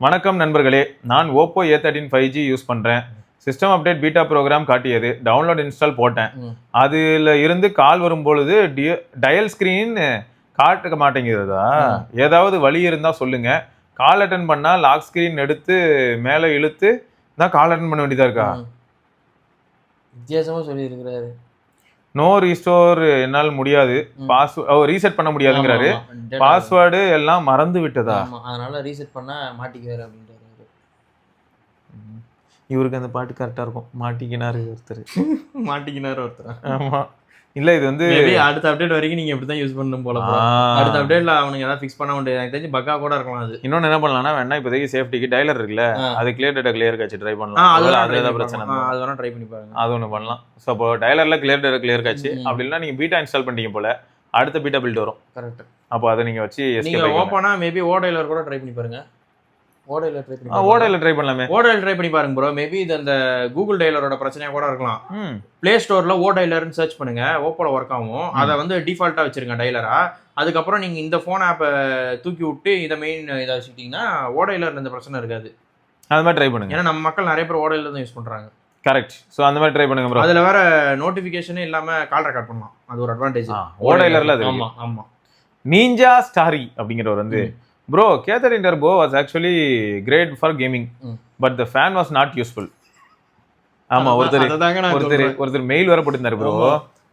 வணக்கம் நண்பர்களே, நான் ஓப்போ A13 5G யூஸ் பண்றேன். சிஸ்டம் அப்டேட் பீட்டா ப்ரோக்ராம் காட்டியது, டவுன்லோட் இன்ஸ்டால் போட்டேன். அதுல இருந்து கால் வரும் பொழுது டயல் ஸ்கிரீன் காட்ட மாட்டேங்கிறதா? ஏதாவது வழி இருந்தா சொல்லுங்க. கால் அட்டன் பண்ணா லாக் ஸ்கிரீன் எடுத்து மேல இழுத்து தான் கால் அட்டன் பண்ண வேண்டியதா இருக்கா? வித்தியாசமா சொல்லி இருக்கிறாரு. நோ ரீஸ்டோர் என்னால் முடியாது, பாஸ்வேர்ட் ரீசெட் பண்ண முடியாதுங்கிறாரு. பாஸ்வேர்டு எல்லாம் மறந்து விட்டதா? அதனால ரீசெட் பண்ண மாட்டிக்குவாரு அப்படின்றாரு. இவருக்கு அந்த பாட்டு கரெக்டா இருக்கும், மாட்டிக்கினாரு ஒருத்தர். ஆமா, இல்ல இது வந்து அடுத்த அப்டேட் வரைக்கும் நீங்க இப்படிதான் யூஸ் பண்ணணும் போல. அடுத்த அப்டேட்ல அவனுக்கு ஏதாவது ஃபிக்ஸ் பண்ண முடியாது, எனக்கு தெரிஞ்சு பக்கா கூட இருக்கலாம். அது இன்னொன்னு என்ன பண்ணலாம்னா, வேணா இப்போதைக்கு சேஃப்டிக்கு டைலர் இருக்குல்ல, அது கிளியர் டேட்டா கிளியர் காட்சி ட்ரை பண்ணலாம். அது ஏதாவது பிரச்சனை, அது வேணா ட்ரை பண்ணி பாருங்க. அது ஒன்று பண்ணலாம். ஸோ அப்போ டைலர்ல கிளியர் டேட்டா கிளியர் காட்சி அப்படி இல்லைன்னா நீங்க பீட்டா இன்ஸ்டால் பண்ணிட்டீங்க போல, அடுத்த பீட்டா பில்ட் வரும். கரெக்ட். அப்போ அதை நீங்க வச்சு நீங்க ஓப்பனா மேபி ஓடைலர் கூட ட்ரை பண்ணி பாருங்க. ஓடைல ட்ரை பண்ணலாமே. ஓடைல ட்ரை பண்ணி பாருங்க ப்ரோ. மேபி இது அந்த கூகுள் டைலரோட பிரச்சனையா கூட இருக்கலாம். பிளே ஸ்டோர்ல ஓடைலர்னு சர்ச் பண்ணுங்க, ஓப்போல ஒர்க் ஆகும். அதை வந்து டிஃபால்ட்டா வச்சிருங்க டைலரா. அதுக்கப்புறம் நீங்க இந்த போன் ஆப்பை தூக்கி விட்டு இதை மெயின் இதை வச்சுக்கிட்டீங்கன்னா ஓடைலர் இந்த பிரச்சனை இருக்காது. அது மாதிரி ட்ரை பண்ணுங்க, ஏன்னா நம்ம மக்கள் நிறைய பேர் ஓடைல தான் யூஸ் பண்றாங்க. கரெக்ட். ஸோ அந்த மாதிரி ட்ரை பண்ணுங்க ப்ரோ. அதுல வேற நோட்டிபிகேஷனே இல்லாம கால் ரெக்கார்ட் பண்ணலாம், அது ஒரு அட்வான்டேஜ் ஓடைலர்ல. அது ஆமா ஆமா. நீஞ்சா ஸ்டாரி அப்படிங்கிறவர் வந்து, bro, K13 Turbo was actually great for gaming, but the fan was not useful. ஆமா, ஒருத்தர் மெயில் வர போட்டிருந்தாரு ப்ரோ,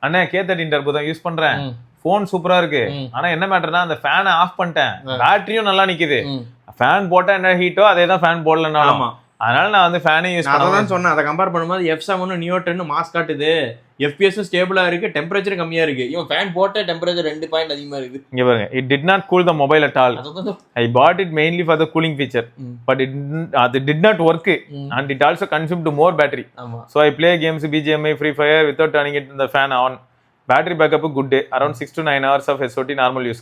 அண்ணா K13 Turbo தான் யூஸ் பண்றேன், போன் சூப்பரா இருக்கு, ஆனா என்ன மேட்டர்னா அந்த ஃபேனை ஆஃப் பண்ணிட்டேன், பேட்டரியும் நல்லா நிக்குது, ஃபேன் போட்டா என்ன ஹீட்டோ அதே தான் ஃபேன் போடலனாலும், அதனால நான் வந்து ஃபேனே யூஸ் பண்ணதான் சொன்னேன். அதை கம்பேர் பண்ணும்போது F7 Neo 10 மாஸ் காட்டுது, FPS ஸ்டேபிளா இருக்கு, டெம்பரேச்சர் கம்மியா இருக்கு. இவன் ஃபேன் போட்ட டெம்பரேச்சர் 2 பாயிண்ட் அதிகமா இருக்கு. இங்க பாருங்க, it did not cool the mobile at all. I bought it mainly for the cooling feature, but it did not work, and it also consumed more battery. So I play games BGMI Free Fire without turning it the fan on. Battery backup good, around 6 to 9 hours of SOT normal use.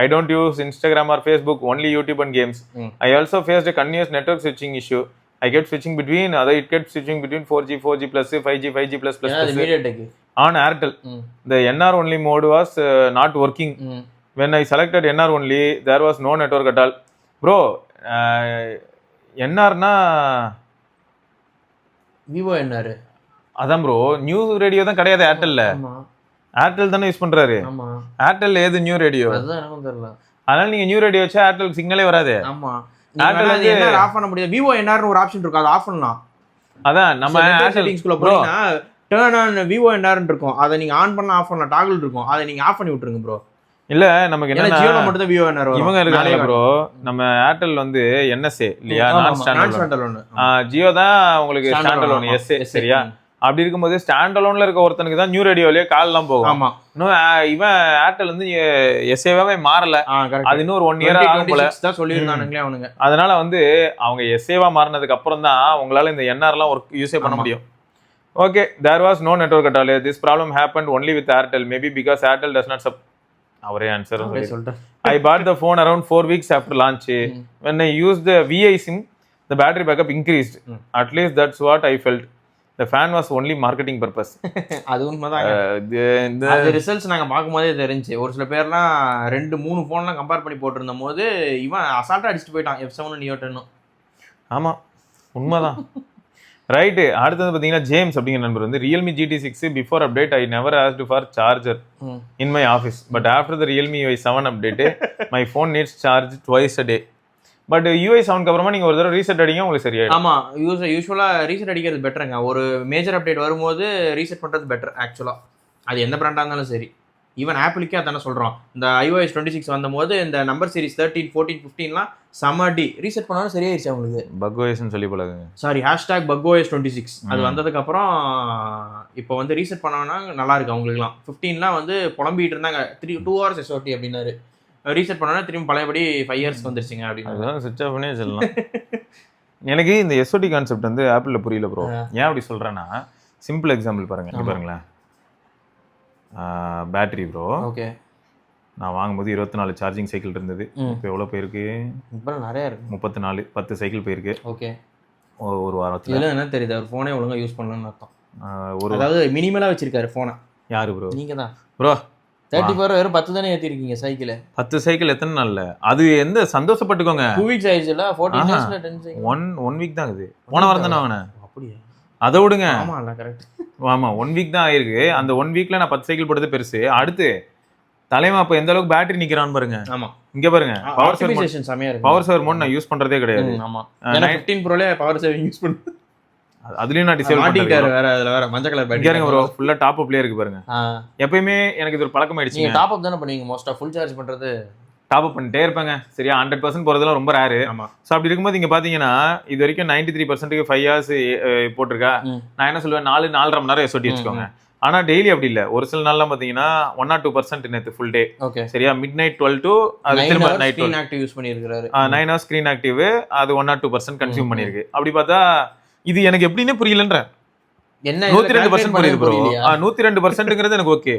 I don't use Instagram or Facebook, only YouTube and games. I also faced a continuous network switching issue. I kept switching between 4G, 4G plus, 5G, 5G plus on Airtel. The NR only mode was not working. When I selected NR only, there was no network at all. Bro, NR na Vivo NR. அதான் bro, new radio தான் கிடையாது ஏர்டெல்ல. Airtel தானே use பண்றாரு. Airtel ஏது new radio? அதுதான் எனக்கும் தெரியல. அதனால நீங்க நியூ ரேடியோ வச்சா ஏர்டெல் சிக்னலே வராது. ஆமா, ஏர்டெல் வந்து NR ஆஃப் பண்ண முடியாது. Vivo NR னு ஒரு ஆப்ஷன் இருக்கு, அது ஆஃப் பண்ணலாம். அதான் நம்ம செட்டிங்ஸ்க்குள்ள போனா டர்ன் ஆன் Vivo NR ன்னு இருக்கும், அதை நீங்க ஆன் பண்ணலாம் ஆஃப் பண்ணலாம், டாகிள் இருக்கும், அதை நீங்க ஆஃப் பண்ணி விட்டுருங்க ப்ரோ. இல்ல நமக்கு என்ன, ஜியோல மட்டும் தான் Vivo NR வரும். இவங்க இருக்காங்க ப்ரோ, நம்ம ஏர்டெல் வந்து NSA இல்லையா, நான் ஸ்டாண்ட் அலோன். ஜியோ தான் உங்களுக்கு ஸ்டாண்ட் அலோன் SA, சரியா? அப்படி இருக்கும்போது ஸ்டாண்ட் அலோன்ல இருக்க ஒருத்தனுக்கு தான் நியூ ரேடியோலயே கால் எல்லாம் போகும். ஆமா, இன்னும் இவன் ஏர்டெல் வந்து எஸ்ஏவாவே மாறல, அது இன்னும் ஒரு 1 இயர் ஆகும் போல தான் சொல்லியிருந்தானுங்களே அவனுங்க. அதனால வந்து அவங்க எஸ்ஏவா மாறினதுக்கு அப்புறம் தான் உங்களால இந்த என்ஆர்லாம் ஒர்க் யூஸே பண்ண முடியும். Okay, there was no network at all. This problem happened only with Airtel, maybe because Airtel does not அவரே ஆன்சர் சொல்லிட்டேன். I bought the phone around 4 weeks after launch. When I used the VI SIM, the battery backup increased. At least that's what I felt. The fan was only marketing purpose. அது உண்மைதான். இந்த results நாங்க பார்க்கும்போதே தெரிஞ்சு, ஒரு சில பேர்லாம் 2-3 ஃபோன்லாம் கம்பேர் பண்ணி போட்டிருந்த போது இவன் அசால்ட்டா அடிச்சுட்டு போயிட்டான் F7 Neo 10. ஆமா, உண்மைதான். ரைட்டு. அடுத்தது பார்த்தீங்கன்னா ஜேம்ஸ் அப்படிங்கிற நண்பர் வந்து, Realme GT6 before update I never asked for charger in my office, but after the Realme UI 7 update my phone needs charge twice a day. But UI 7க்கு அப்புறமா நீங்க ஒரு தடவை ரீசெட் அடிங்க, உங்களுக்கு சரியாயிடும். ஆமா, யூஸ்வலா ரீசெட் அடிக்கிறது பெட்டருங்க. ஒரு மேஜர் அப்டேட் வரும்போது ரீசெட் பண்றது பெட்டர் ஆக்சுவலா. அது எந்த பிராண்டா இருந்தாலும் சரி. ஈவன் ஆப்பிளுக்கே அதானே சொல்றோம். இந்த iOS 26 வந்தபோது இந்த நம்பர் சீரிஸ் 13, 14, 15லாம் சமடி ரீசெட் பண்ணாலும் சரியாயிருச்சு அவங்களுக்கு. பக்ஓஎஸ்னு சொல்லி போலாங்க. சாரி, #bugOS 26 அது வந்ததுக்கு அப்புறம் இப்போ வந்து ரீசெட் பண்ணாங்கன்னா நல்லா இருக்கு அவங்களுக்குலாம். 15லாம் வந்து புலம்பிட்டு இருந்தாங்க 2 hours SOT அப்படின்னாரு. ரீசெட் பண்ணோன்னா திரும்பி பழையபடி 5 years வந்துருச்சுங்க அப்படின்னு. அதான் சுவிட்ச் ஆஃப் பண்ணி சொல்லலாம். எனக்கு இந்த SOT கான்செப்ட் வந்து ஆப்பிளில் புரியல ப்ரோ. ஏன் அப்படி சொல்கிறேன்னா, சிம்பிள் எக்ஸாம்பிள் பாருங்க. பாருங்களேன், பேட்டரி ப்ரோ. ஓகே, நான் வாங்கும்போது 24 சார்ஜிங் சைக்கிள் இருந்தது. இப்போ எவ்வளோ போயிருக்கு? இப்போ நிறைய இருக்கு. 34, 10 சைக்கிள் போயிருக்கு. ஓகே. ஒரு வாரத்தில். இதெல்லாம் என்ன தெரியுது, அவர் ஃபோனே ஒழுங்காக யூஸ் பண்ணலன்னு அர்த்தம். ஒரு அதாவது மினிமலாக வச்சிருக்காரு ஃபோனை. யாரு ப்ரோ? நீங்கள் தான் ப்ரோ. 34 வெறும் 10 தானே ஏற்றிருக்கீங்க சைக்கிள். 10 சைக்கிள் எத்தனை நாள்ல? அது எந்த சந்தோஷப்பட்டுக்கோங்க. 2 வீக்ஸ் ஆயிடுச்சுல. 14 டேஸ்ல 10 சைக்கிள். ஒன் வீக் தான் ஆகுது. போன வாரம் தானே வாங்கினேன். அப்படியா? அதை விடுங்க. ஆமா இல்ல கரெக்ட். ஆமா 1 வீக் தான் ஆயிருக்கு. அந்த 1 வீக்ல நான் 10 சைக்கிள் போட்டது பெருசு. அடுத்து தலைமா அப்ப எந்த அளவுக்கு பேட்டரி நிக்கிறான்னு பாருங்க. ஆமா இங்க பாருங்க. பவர் ஆப்டிமைசேஷன் செமையா இருக்கு. பவர் சேவர் மோட் நான் யூஸ் பண்றதே கிடையாது. ஆமா. நான் 15 ப்ரோல பவர் சேவிங் யூஸ் பண்ணேன். அதுலயும் நான் டிசேபிள் பண்ணிட்டேன். வேற அதுல வேற மஞ்சள் கலர் பேட்டரி. இங்க ப்ரோ ஃபுல்லா டாப் அப்லயே இருக்கு பாருங்க. எப்பயுமே எனக்கு இது ஒரு பழக்கம் ஆயிடுச்சு. நீங்க டாப் அப் தான பண்ணுவீங்க மோஸ்டா? ஃபுல் சார்ஜ் பண்றது டாப் அப் பண்ணிட்டே இருப்பாங்க. சரியா 100% போறதெல்லாம் ரொம்ப ரேரு. ஆமா. சோ அப்படி இருக்கும்போது இங்க பாத்தீங்கன்னா இது வரைக்கும் 93% 5 hours போட்டிருக்கா. நான் என்ன சொல்லுவேன் 4.5 மணி நேரம் எஸ்ஓடி வச்சுக்கோங்க. ஆனா டெய்லி அப்படி இல்ல. ஒரு சில நாள்லாம் பாத்தீங்கன்னா 1 or 2% நேத்து ஃபுல் டே. ஓகே. சரியா மிட் நைட் 12 to அது திரும்ப நைட் ஸ்கிரீன் ஆக்டிவ் யூஸ் பண்ணியிருக்காரு. 9 hours ஸ்கிரீன் ஆக்டிவ் அது 1 or 2% கன்சியூம் பண்ணிருக்கு. அப்படி பார்த்தா இது எனக்கு எப்படின்னே புரியலன்ற. என்ன 102% புரியுது ப்ரோ. 102%ங்கிறது எனக்கு ஓகே.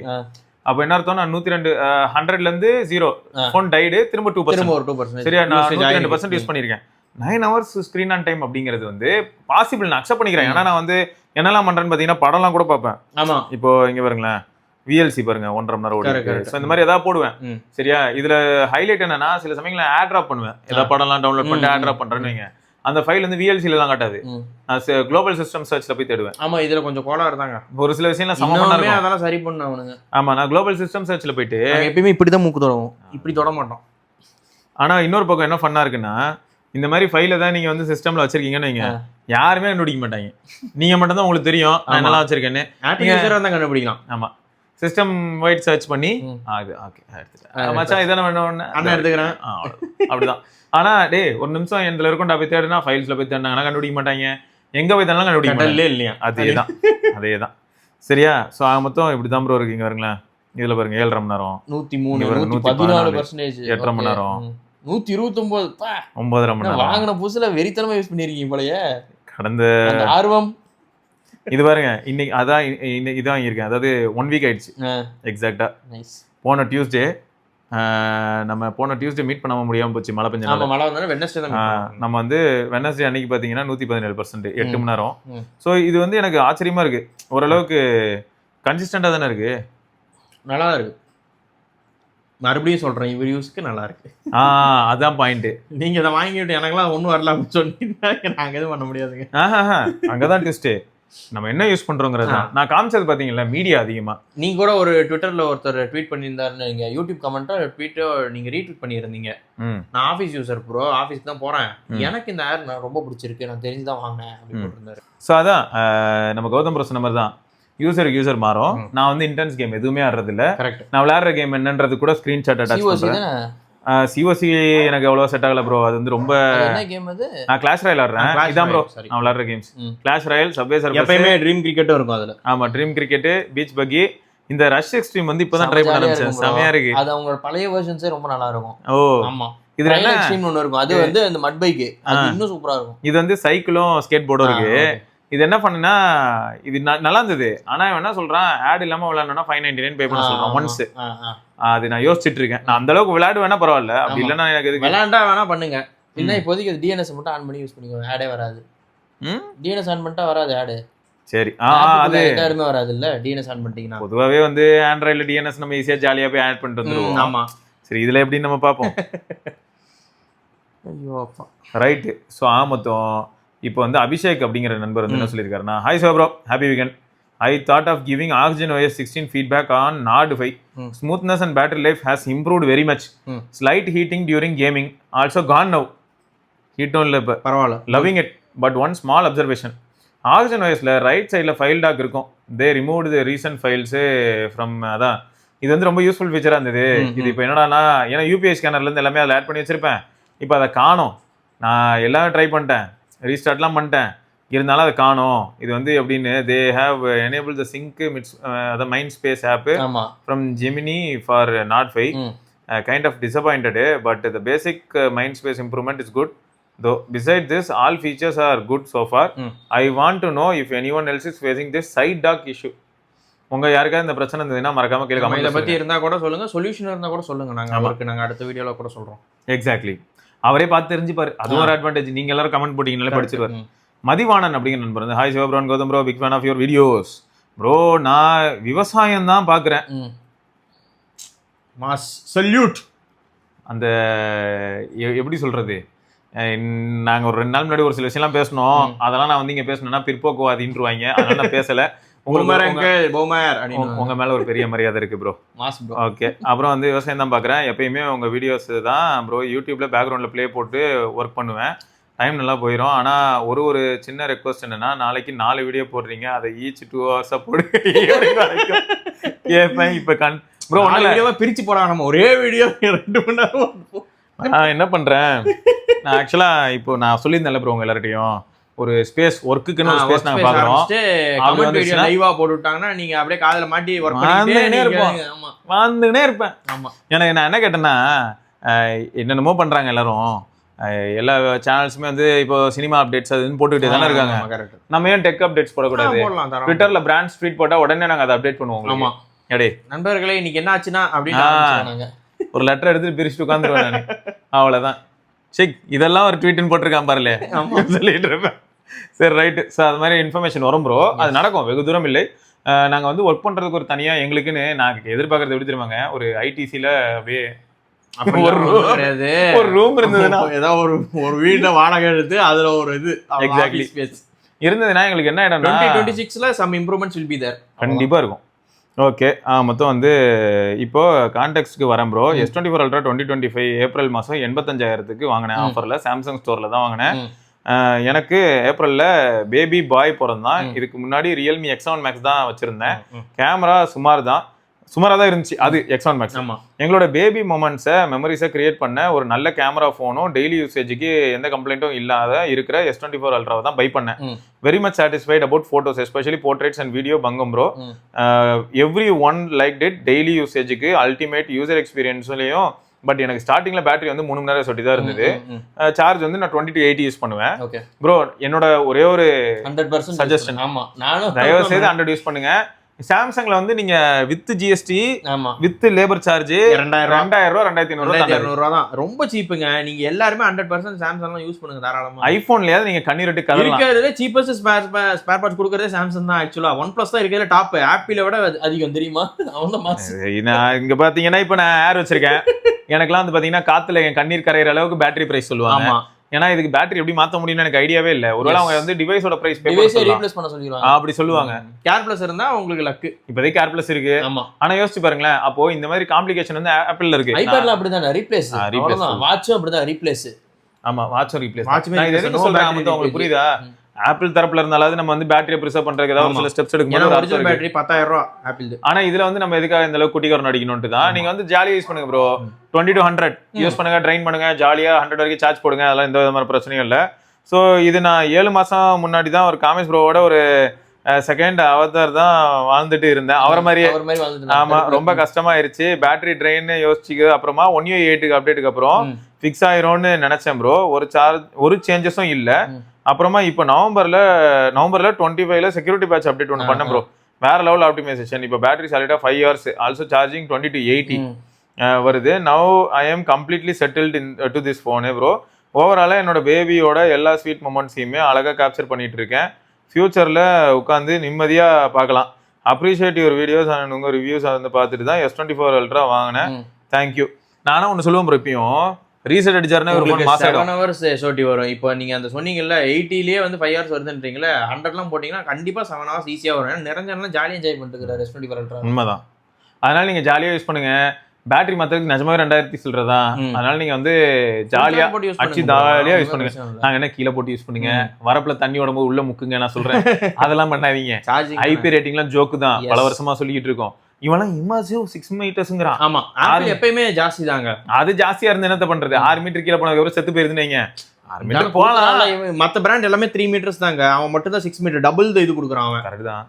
அப்ப என்ன அர்த்தம்? நான் 102 100ல இருந்து 0 ஃபோன் டைடு திரும்ப 2%. சரியா நான் 102% யூஸ் பண்ணிருக்கேன். 9 hours ஸ்கிரீன் ஆன் டைம் அப்படிங்கிறது வந்து பாசிபிள். நான் அக்செப்ட் பண்ணிக்கிறேன். ஏன்னா நான் வந்து என்னெல்லாம் பண்றேன்னு பாத்தீங்கன்னா படம்லாம் கூட பார்ப்பேன். ஆமா. இப்போ இங்க பாருங்களேன் VLC பாருங்க 1.5 மணி நேரம் ஓடுது. சோ இந்த மாதிரி ஏதாவது போடுவேன். சரியா இதுல ஹைலைட் என்னன்னா சில சமயங்கள்ல ஆட் டிராப் பண்ணுவேன். ஏதாவது படம்லாம் டவுன்லோட் பண்ணிட்டு ஆட் டிராப் பண்றேன்னு வைங்க. அந்த ஃபைல் வந்து VLC-ல தான் காட்டாது. நான் குளோபல் சிஸ்டம் சர்ச்ல போய் தேடுவேன். ஆமா இதுல கொஞ்சம் கோளாறு தாங்க. ஒரு சில விஷயம்லாம் சமமா இருக்கும். அதெல்லாம் சரி பண்ணனுங்க. ஆமா நான் குளோபல் சிஸ்டம் சர்ச்ல போயிட்டு எப்பவுமே இப்படி தான் மூக்கு தொடவும். இப்படி தொட மாட்டோம். ஆனா இன்னொரு பக்கம் என்ன ஃபன்னா இருக்குன்னா இந்த மாதிரி ஃபைல தான் நீங்க வந்து சிஸ்டம்ல வச்சிருக்கீங்கன்னு வைங்க. யாருமே கண்டுபிடிக்க மாட்டாங்க. நீங்க மட்டும் தான் உங்களுக்கு தெரியும் நான் என்னலாம் வச்சிருக்கேன்னு. ஆக்டிவேஷரா தான் கண்டுபிடிக்கலாம். ஆமா சிஸ்டம் வைட் சர்ச் பண்ணி அது ஓகே எடுத்துட்டேன். மச்சான் இதான வேணும்னு அண்ணா எடுத்துக்கிறேன். அப்படிதான். ஆனா டேய் ஒரு நிமிஷம் என்ல இருக்கும்டா போய் தேடுனா ஃபைல்ஸ்ல போய் தேடுனாங்கன்னா கண்டுபிடிக்க மாட்டாங்க. எங்க போய் தேடலாம் கண்டுபிடிக்க மாட்டாங்க இல்லையா? அதேதான். சரியா சோ மொத்தம் இப்படிதான் ப்ரோ இருக்கு. இங்க பாருங்களேன் இதுல பாருங்க 7.5 மணி நேரம் 103 114% 8.5 மணி நேரம் 129 9.5 மணி நேரம் வாங்கின புதுசுல வெறித்தனமா யூஸ் பண்ணிருக்கீங்க போலயே. கடந்த ஆர்வம் இது பாருங்க இன்னைக்கு அதான் இதான் இருக்கேன். அதாவது 1 வீக் ஆயிடுச்சு எக்ஸாக்டா. போன டியூஸ்டே நம்ம மீட் பண்ண முடியாம போச்சு. மழை பெஞ்சனால. மழை வந்தாலும் வெட்னஸ்டே தான் நம்ம வந்து வெட்னஸ்டே அன்னைக்கு பாத்தீங்கன்னா 117% 8 மணி நேரம். சோ இது வந்து எனக்கு ஆச்சரியமா இருக்கு. ஓரளவுக்கு கன்சிஸ்டண்டா தானே இருக்கு. நல்லா இருக்கு. மறுபடியும் சொல்றேன் இவர் யூஸ்க்கு நல்லா இருக்கு. அதான் பாயிண்ட். நீங்க இதை வாங்கிட்டு எனக்குலாம் ஒன்றும் வரல அப்படின்னு சொன்னீங்கன்னா நாங்கள் எதுவும் பண்ண முடியாதுங்க. அங்கதான் ட்விஸ்ட். நம்ம என்ன யூஸ் பண்றோங்கிறது நான் காமிச்சது பாத்தீங்களா மீடியா அதிகமா. நீங்க கூட ஒரு ட்விட்டர்ல ஒருத்தர் ட்வீட் பண்ணியிருந்தாருன்னு நீங்க யூடியூப் கமெண்டோ ட்வீட்டோ நீங்க ரீட்வீட் பண்ணியிருந்தீங்க. நான் ஆஃபீஸ் யூசர் ப்ரோ ஆஃபீஸ்க்கு தான் போறேன். எனக்கு இந்த ஏர் நான் ரொம்ப பிடிச்சிருக்கு நான் தெரிஞ்சுதான் வாங்கினேன் அப்படின்னு போட்டிருந்தாரு. ஸோ அதான் நம்ம கௌதம் ப்ரோ சொன்ன மாதிரி தான் யூசர் மாறும். நான் வந்து இன்டென்ஸ் கேம் எதுவுமே ஆடுறது இல்ல. நான் விளையாடுற கேம் என்னன்றது கூட ஸ்கிரீன்ஷாட் அட்டாச் பண்றேன். சிஓசி எனக்கு அவ்வளவா செட் ஆகல ப்ரோ. அது வந்து ரொம்ப நான் கிளாஷ் ராயல் ஆடுறேன். இதான் ப்ரோ நான் விளையாடுற games. Clash Royal subway surface எப்பவுமே ட்ரீம் கிரிக்கெட்டும் இருக்கும் அதுல. ஆமா ட்ரீம் கிரிக்கெட் பீச் பக்கி இந்த ரஷ் எக்ஸ்ட்ரீம் வந்து இப்பதான் ட்ரை பண்ண ஆரம்பிச்சேன். செமையா இருக்கு. அது அவங்க பழைய வெர்ஷன்ஸே ரொம்ப நல்லா இருக்கும். ஓ ஆமா இதுல என்ன எக்ஸ்ட்ரீம் ஒன்னு இருக்கும். அது வந்து அந்த மட் பைக் அது இன்னும் சூப்பரா இருக்கும். இது வந்து சைக்கிளும் ஸ்கேட் போர்டும் இருக்கு. இது என்ன பண்ணுனா இது நல்லா இருந்தது. ஆனா இவன் என்ன சொல்றான் ஆட் இல்லாம விளையாடணும்னா 599 பே பண்ண சொல்றான் ஒன்ஸ். அது நான் யோசிச்சுட்டு இருக்கேன். நான் அந்த அளவுக்கு விளையாடுவேனா பரவாயில்ல. அப்படி இல்லன்னா எனக்கு எதுக்கு விளையாண்டா வேணா பண்ணுங்க. இல்ல இப்போதைக்கு டிஎன்எஸ் மட்டும் ஆன் பண்ணி யூஸ் பண்ணிக்கோங்க. ஆடே வராது. டிஎன்எஸ் ஆன் பண்ணிட்டா வராது ஆட். சரி அது எதுவுமே வராது இல்ல டிஎன்எஸ் ஆன் பண்ணிட்டீங்கன்னா. பொதுவாவே வந்து ஆண்ட்ராய்டுல டிஎன்எஸ் நம்ம ஈஸியா ஜாலியா போய் ஆட் பண்ணிட்டு வந்துருவோம். ஆமா சரி இதுல எப்படி நம்ம பாப்போம். ஐயோ அப்பா ரைட். ஸோ மொத்தம் இப்போ வந்து அபிஷேக் அப்படிங்கிற நண்பர் வந்து என்ன சொல்லியிருக்காருன்னா hi so bro happy weekend. I thought of giving Oxygen OS 16 feedback on Nord 5. Smoothness and battery life has improved very much. Slight heating during gaming. Also gone now. Heat on lab. பரவாயில்ல. Loving it. But one small observation. Oxygen OS ல right சைடில் file talk இருக்கும். They removed the recent files from அதான் இது வந்து ரொம்ப useful ஃபீச்சராக இருந்தது. இது இப்போ என்னடானா ஏன்னா யூபிஐ ஸ்கேனர்லேருந்து எல்லாமே அதில் ஆட் பண்ணி வச்சிருப்பேன். இப்போ அதை காணோம். நான் எல்லாமே ட்ரை பண்ணிட்டேன் ரீஸ்டார்ட்லாம் பண்ணிட்டேன். இருந்தாலும் அதை காணோம். இது வந்து எப்படின்னு they have enable the sync அதான் mind space app from Gemini for not 5. Kind of disappointed but the basic mind space improvement is good though. Beside this all features are good so far. I want to know if anyone else is facing this side talk issue. உங்க யாருக்காவது இந்த பிரச்சனை இருந்ததுன்னா மறக்காம கீழே இதை comment பத்தி இருந்தா கூட சொல்லுங்க, சொல்யூஷன் இருந்தா கூட சொல்லுங்க, நாங்க அவருக்கு நாங்க அடுத்த வீடியோல கூட சொல்றோம். எக்ஸாக்ட்லி, அவரே பார்த்து தெரிஞ்சுப்பாரு, அதுவும் ஒரு அட்வான்டேஜ். நீங்க எல்லாரும் கமெண்ட் போட்டீங்கனாலே படிச்சிருவாரு. மதிவாணன் அப்படிங்கிற நண்பர் வந்து, hi Sivapiran Gautham bro, big fan of your videos bro. நான் விவசாயம் தான் பாக்குறேன். Mass salute. அந்த எப்படி சொல்றது, நாங்க ஒரு 2 நாள் முன்னாடி ஒரு சில விஷயம்லாம் பேசணும், அதெல்லாம் நான் வந்து இங்க பேசணும்னா பிற்போக்குவாதின்றுவாங்க, அதனால நான் பேசல. உங்க மேல ஒரு பெரிய மரியாதை இருக்கு ப்ரோ. ஓகே, அப்புறம் வந்து விவசாயம் தான் பாக்குறேன். எப்பயுமே உங்க வீடியோஸ் தான் ப்ரோ யூடியூப்ல பேக்ரவுண்ட்ல ப்ளே போட்டு ஒர்க் பண்ணுவேன், டைம் நல்லா போயிடும். ஆனா ஒரு சின்ன ரெக்வஸ்ட் என்னன்னா, நாளைக்கு 4 வீடியோ போடுறீங்க, அதை ஈச் 2 hours போடுங்க கேட்பேன். இப்ப ப்ரோ வீடியோவை பிரிச்சு போறாங்க, நம்ம ஒரே வீடியோ 2 மணி நேரம். நான் என்ன பண்றேன், நான் ஆக்சுவலா இப்போ நான் சொல்லியிருந்தேன்ல ப்ரோ உங்க எல்லார்ட்டையும், ஒரு ஸ்பேஸ் ஒர்க்குன்னு ஒரு ஸ்பேஸ் நாங்க பாக்குறோம். கமெண்ட் வீடியோ லைவா போட்டு விட்டாங்கன்னா நீங்க அப்படியே காதுல மாட்டி வர்க் பண்ணிட்டே இருப்போம். வந்துனே இருப்பேன். ஆமா, எனக்கு நான் என்ன கேட்டேன்னா, என்னென்னமோ பண்றாங்க எல்லாரும், எல்லா சேனல்ஸுமே வந்து இப்போ சினிமா அப்டேட்ஸ் அதுன்னு போட்டுக்கிட்டே தானே இருக்காங்க. நம்ம ஏன் டெக் அப்டேட்ஸ் போடக்கூடாது? ட்விட்டர்ல பிராண்ட் ஸ்ட்ரீட் போட்டா உடனே நாங்க அதை அப்டேட் பண்ணுவோம். ஆமா எடே நண்பர்களே, இன்னைக்கு என்ன ஆச்சுன்னா அப்படின்னு ஒரு லெட்டர் எடுத்து பிரிச்சுட்டு உட்காந்துருவேன் நான். அவ்வளவுதான். சரி, இதெல்லாம் ஒரு ட்வீட்னு போட்டிருக்கான் பாருல, சொல்லிட்டு இருப்பேன். சரி, ரைட்டு. ஸோ அது மாதிரி இன்ஃபர்மேஷன் வரும் ப்ரோ, அது நடக்கும், வெகு தூரம் இல்லை. நாங்கள் வந்து ஒர்க் பண்ணுறதுக்கு ஒரு தனியாக எங்களுக்குன்னு நான் எதிர்பார்க்கறது எப்படி தெரியுமாங்க, ஒரு ஐடிசியில் அப்படியே ஒரு ரூம் இருந்ததுன்னா, ஏதாவது ஒரு வீட்டை வாடகை எடுத்து அதில் ஒரு இது எக்ஸாக்ட்லி இருந்ததுன்னா எங்களுக்கு என்ன இடம்னா 2026ல some improvements will be there. கண்டிப்பாக இருக்கும். ஓகே, மொத்தம் வந்து இப்போ கான்டெக்ட்க்கு வரேன் ப்ரோ. S24 Ultra 2025 ஏப்ரல் மாதம் 85,000க்கு வாங்கினேன் ஆஃபரில், சாம்சங் ஸ்டோரில் தான் வாங்கினேன். எனக்கு ஏப்ரலில் பேபி பாய் பிறந்தான். இதுக்கு முன்னாடி ரியல்மி X7 Max தான் வச்சுருந்தேன். கேமரா சுமாராக தான் இருந்துச்சு, அது X7 Max. எங்களோட பேபி மொமெண்ட்ஸை மெமரிஸை கிரியேட் பண்ண ஒரு நல்ல கேமரா ஃபோனும் டெய்லி யூசேஜுக்கு எந்த கம்ப்ளைண்ட்டும் இல்லாத இருக்கிற S24 Ultra தான் பை பண்ணேன். Very much satisfied about photos, especially portraits and video பங்கம் bro. Everyone like did daily யூசேஜுக்கு அல்டிமேட் யூசர் எக்ஸ்பீரியன்ஸ்லையும். பட் எனக்கு ஸ்டார்டிங்ல பேட்டரி வந்து 3 மணி நேரம் சொட்டி தான் இருந்தது. சார்ஜ் வந்து நான் 20 to 80 யூஸ் பண்ணுவேன். ப்ரோ என்னோட ஒரே ஒரு 100% சஜஷன், ஆமா, நானும் தயவு செய்து 100 யூஸ் பண்ணுங்க. சாம்சங்ல வந்து நீங்க with GST with labour charge 2000 ரூபா 2500 தான் ரொம்ப சீப்புங்க. நீங்க எல்லாருமே 100% சாம்சங் யூஸ் பண்ணுங்க தாராளமா. ஐபோன்லயாவது நீங்க கண்ணீரட்டு கதறலாம். இருக்கிறதுல சீப்பஸ்ட் ஸ்பேர் பார்ட்ஸ் கொடுக்கறதே சாம்சங் தான். ஆக்சுவலா OnePlus தான் இருக்கிறதுல டாப், ஆப்பிளை விட அதிகம் தெரியுமா? நான் இங்க பாத்தீங்கன்னா இப்ப நான் ஏர் வச்சிருக்கேன், எனக்குலாம் வந்து பாத்தீங்கன்னா காத்துல என் கண்ணீர் கரையிற அளவுக்கு பேட்டரி பிரைஸ் சொல்லுவாங்க. ஏன்னா இதுக்கு பேட்டரி எப்படி மாத்த முடியும்னு எனக்கு ஐடியாவே இல்ல. ஒருவேளை அவங்க வந்து டிவைஸோட பிரைஸ் ரீப்ளேஸ் பண்ண சொல்லிடுவாங்க, அப்படி சொல்லுவாங்க. கேர் பிளஸ் இருந்தா உங்களுக்கு லக். இப்போதைக்கு கேர் பிளஸ் இருக்கு. ஆனா யோசிச்சு பாருங்களேன், அப்போ இந்த மாதிரி காம்ப்ளிகேஷன் வந்து ஆப்பிள்ல இருக்கு. ஐபேட்ல அப்படிதான் ரீப்ளேஸ், வாட்சும் அப்படிதான் ரீப்ளேஸ். ஆமா, வாட்சும் ரீப்ளேஸ். நான் எதுக்கு சொல்றேன் உங்களுக்கு புரியுதா? ஆப்பிள் தரப்புல இருந்தாலும் நம்ம வந்து பேட்டரியை ப்ரிசர்வ் பண்றதுக்கு ஏதாவது சில ஸ்டெப்ஸ் எடுக்கணும். ஒரிஜினல் பேட்டரி 10,000 ரூபாய் ஆப்பிள். ஆனா இதுல வந்து நம்ம எதுக்காக இந்த அளவுக்கு குட்டிக்காரன் அடிக்கணும்னு தான். நீங்க வந்து ஜாலியா யூஸ் பண்ணுங்க ப்ரோ, 20 to 100 யூஸ் பண்ணுங்க, ட்ரைன் பண்ணுங்க, ஜாலியா 100 வரைக்கும் சார்ஜ் போடுங்க, அதெல்லாம் எந்த விதமான பிரச்சனையும் இல்லை. ஸோ இது நான் 7 மாசம் முன்னாடி தான் ஒரு காமேஷ் ப்ரோவோட ஒரு செகண்ட் அவதார் தான் வாழ்ந்துட்டு இருந்தேன். அவரை மாதிரியே. ஆமா, ரொம்ப கஷ்டமாயிருச்சு. பேட்டரி ட்ரெயின் யோசிச்சுக்கு அப்புறமா 1UI8 அப்டேட்டுக்கு அப்புறம் ஃபிக்ஸ் ஆயிரும்னு நினைச்சேன் ப்ரோ. ஒரு சேஞ்சஸும் இல்லை. அப்புறமா இப்போ நவம்பர்ல 25ல செக்யூரிட்டி பேட்ச் அப்டேட் ஒன்று பண்ணேன் ப்ரோ. வேற லெவல் ஆப்டிமைசேஷன். இப்போ பேட்டரி சாலிடா 5 hours, ஆல்சோ சார்ஜிங் 20 to 80 வருது. Now I am completely settled into this phone bro. ஓவராலாக என்னோட பேபியோட எல்லா ஸ்வீட் மொமெண்ட்ஸையுமே அழகாக கேப்சர் பண்ணிட்டு இருக்கேன். ஃபியூச்சரில் உட்காந்து நிம்மதியாக பார்க்கலாம். அப்ரிஷியேட் யுவர் வீடியோஸ் அண்ட் உங்கள் ரிவ்யூஸ் வந்து பார்த்துட்டு தான் S24 Ultra வாங்கினேன். தேங்க்யூ. நானும் ஒன்று சொல்லுவேன் ப்ரோ, இப்பயும் ரீசெட் அடிச்சாருன்னா ஒரு 7 hours சோட்டி வரும். இப்போ நீங்க அந்த சொன்னீங்கல்ல 80லயே வந்து 5 hours வருதுன்றீங்களே, 100லாம் போட்டீங்கன்னா கண்டிப்பா 7 hours ஈஸியா வரும். நிரஞ்சன்லாம் ஜாலியா என்ஜாய் பண்ணிட்டு S24 Ultra. உண்மைதான். அதனால நீங்க ஜாலியா யூஸ் பண்ணுங்க. பேட்டரி மாத்திரத்துக்கு நிஜமாவே 2000 சில்லறதா. அதனால நீங்க வந்து ஜாலியா அடிச்சு ஜாலியா யூஸ் பண்ணுங்க. நாங்க என்ன கீழே போட்டு யூஸ் பண்ணுங்க, வரப்புல தண்ணி உடம்பு உள்ள முக்குங்க நான் சொல்றேன். அதெல்லாம் பண்ணாதீங்க. ஐபி ரேட்டிங்லாம் ஜோக்கு தான், பல வருஷமா சொல்லிட்டு இருக்கோம். இவெல்லாம் இமாசிவ் 6 மீட்டர்ஸ்ங்கறான். ஆமா, ஆப்பிள் எப்பயுமே ஜாஸ்தி தாங்க. அது ஜாஸ்தியா இருந்து என்ன பண்றது? 6 மீட்டர் கீழ போனதுக்கு அப்புறம் செத்து போயிருந்தீங்க. 6 மீட்டர் போலாம். மத்த பிராண்ட் எல்லாமே 3 மீட்டர்ஸ் தாங்க. அவன் மட்டும் தான் 6 மீட்டர், டபுள் இது கொடுக்குறான் அவன். கரெக்ட் தான்.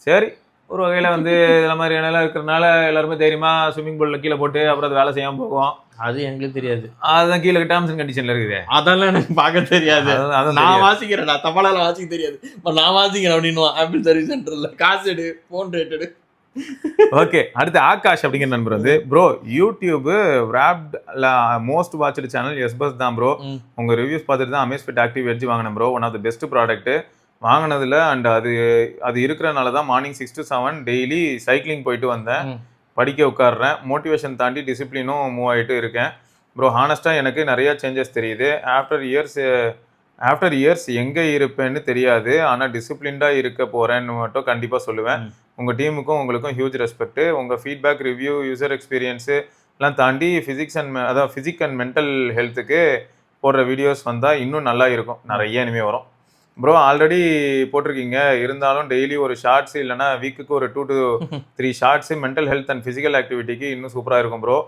சரி, ஒரு வகையில வந்து இந்த மாதிரி எண்ணெல்லாம் இருக்கிறதுனால எல்லாருமே தைரியமா ஸ்விம்மிங் பூல்ல கீழே போட்டு அப்புறம் அது வேலை செய்யாம போகும். அது எங்களுக்கு தெரியாது. அதுதான் கீழே டேர்ம்ஸ் அண்ட் கண்டிஷன்ல இருக்குது. அதெல்லாம் எனக்கு பார்க்க தெரியாது. நான் வாசிக்கிறேன், நான் தமிழால வாசிக்க தெரியாது. நான் வாசிக்கிறேன் அப்படின்னு ஆப்பிள் சர்வீஸ் சென்டர்ல காசு எடு, போன் ரேட் எடு. ஓகே, அடுத்து ஆகாஷ் அப்படிங்கிற நண்பர் வந்து ப்ரோ யூடியூப் ராப்ட் மோஸ்ட் வாட்ச்டு சேனல் எஸ் பஸ் தான் ப்ரோ. உங்க ரிவ்யூஸ் பார்த்துட்டு தான் அமேஸ்ஃபிட் ஆக்டிவ் எட்ஜ் வாங்கினேன் bro. One of the best product வாங்கினதுல. அண்ட் அது இருக்கிறனால தான் மார்னிங் 6 to 7 டெய்லி சைக்கிளிங் போயிட்டு வந்தேன், படிக்க உட்காடுறேன். மோட்டிவேஷன் தாண்டி டிசிப்ளினும் மூவ் ஆகிட்டு இருக்கேன் ப்ரோ. ஹானஸ்ட்டாக எனக்கு நிறைய சேஞ்சஸ் தெரியுது. ஆஃப்டர் இயர்ஸ் எங்கே இருப்பேன்னு தெரியாது, ஆனால் டிசிப்ளின்டாக இருக்க போகிறேன்னு மட்டும் கண்டிப்பாக சொல்லுவேன். உங்கள் டீமுக்கும் உங்களுக்கும் ஹியூஜ் ரெஸ்பெக்ட். உங்கள் ஃபீட்பேக், ரிவ்யூ, யூசர் எக்ஸ்பீரியன்ஸு எல்லாம் தாண்டி ஃபிசிக் அண்ட் மென்டல் ஹெல்த்துக்கு போடுற வீடியோஸ் வந்தால் இன்னும் நல்லா இருக்கும். நிறைய இனிமேல் வரும் ப்ரோ. ஆல்ரெடி போட்டிருக்கீங்க, இருந்தாலும் டெய்லி ஒரு ஷார்ட்ஸ் இல்லைனா வீக்குக்கு ஒரு 2 to 3 shorts mental health and physical ஆக்டிவிட்டிக்கு இன்னும் சூப்பராக இருக்கும் ப்ரோ.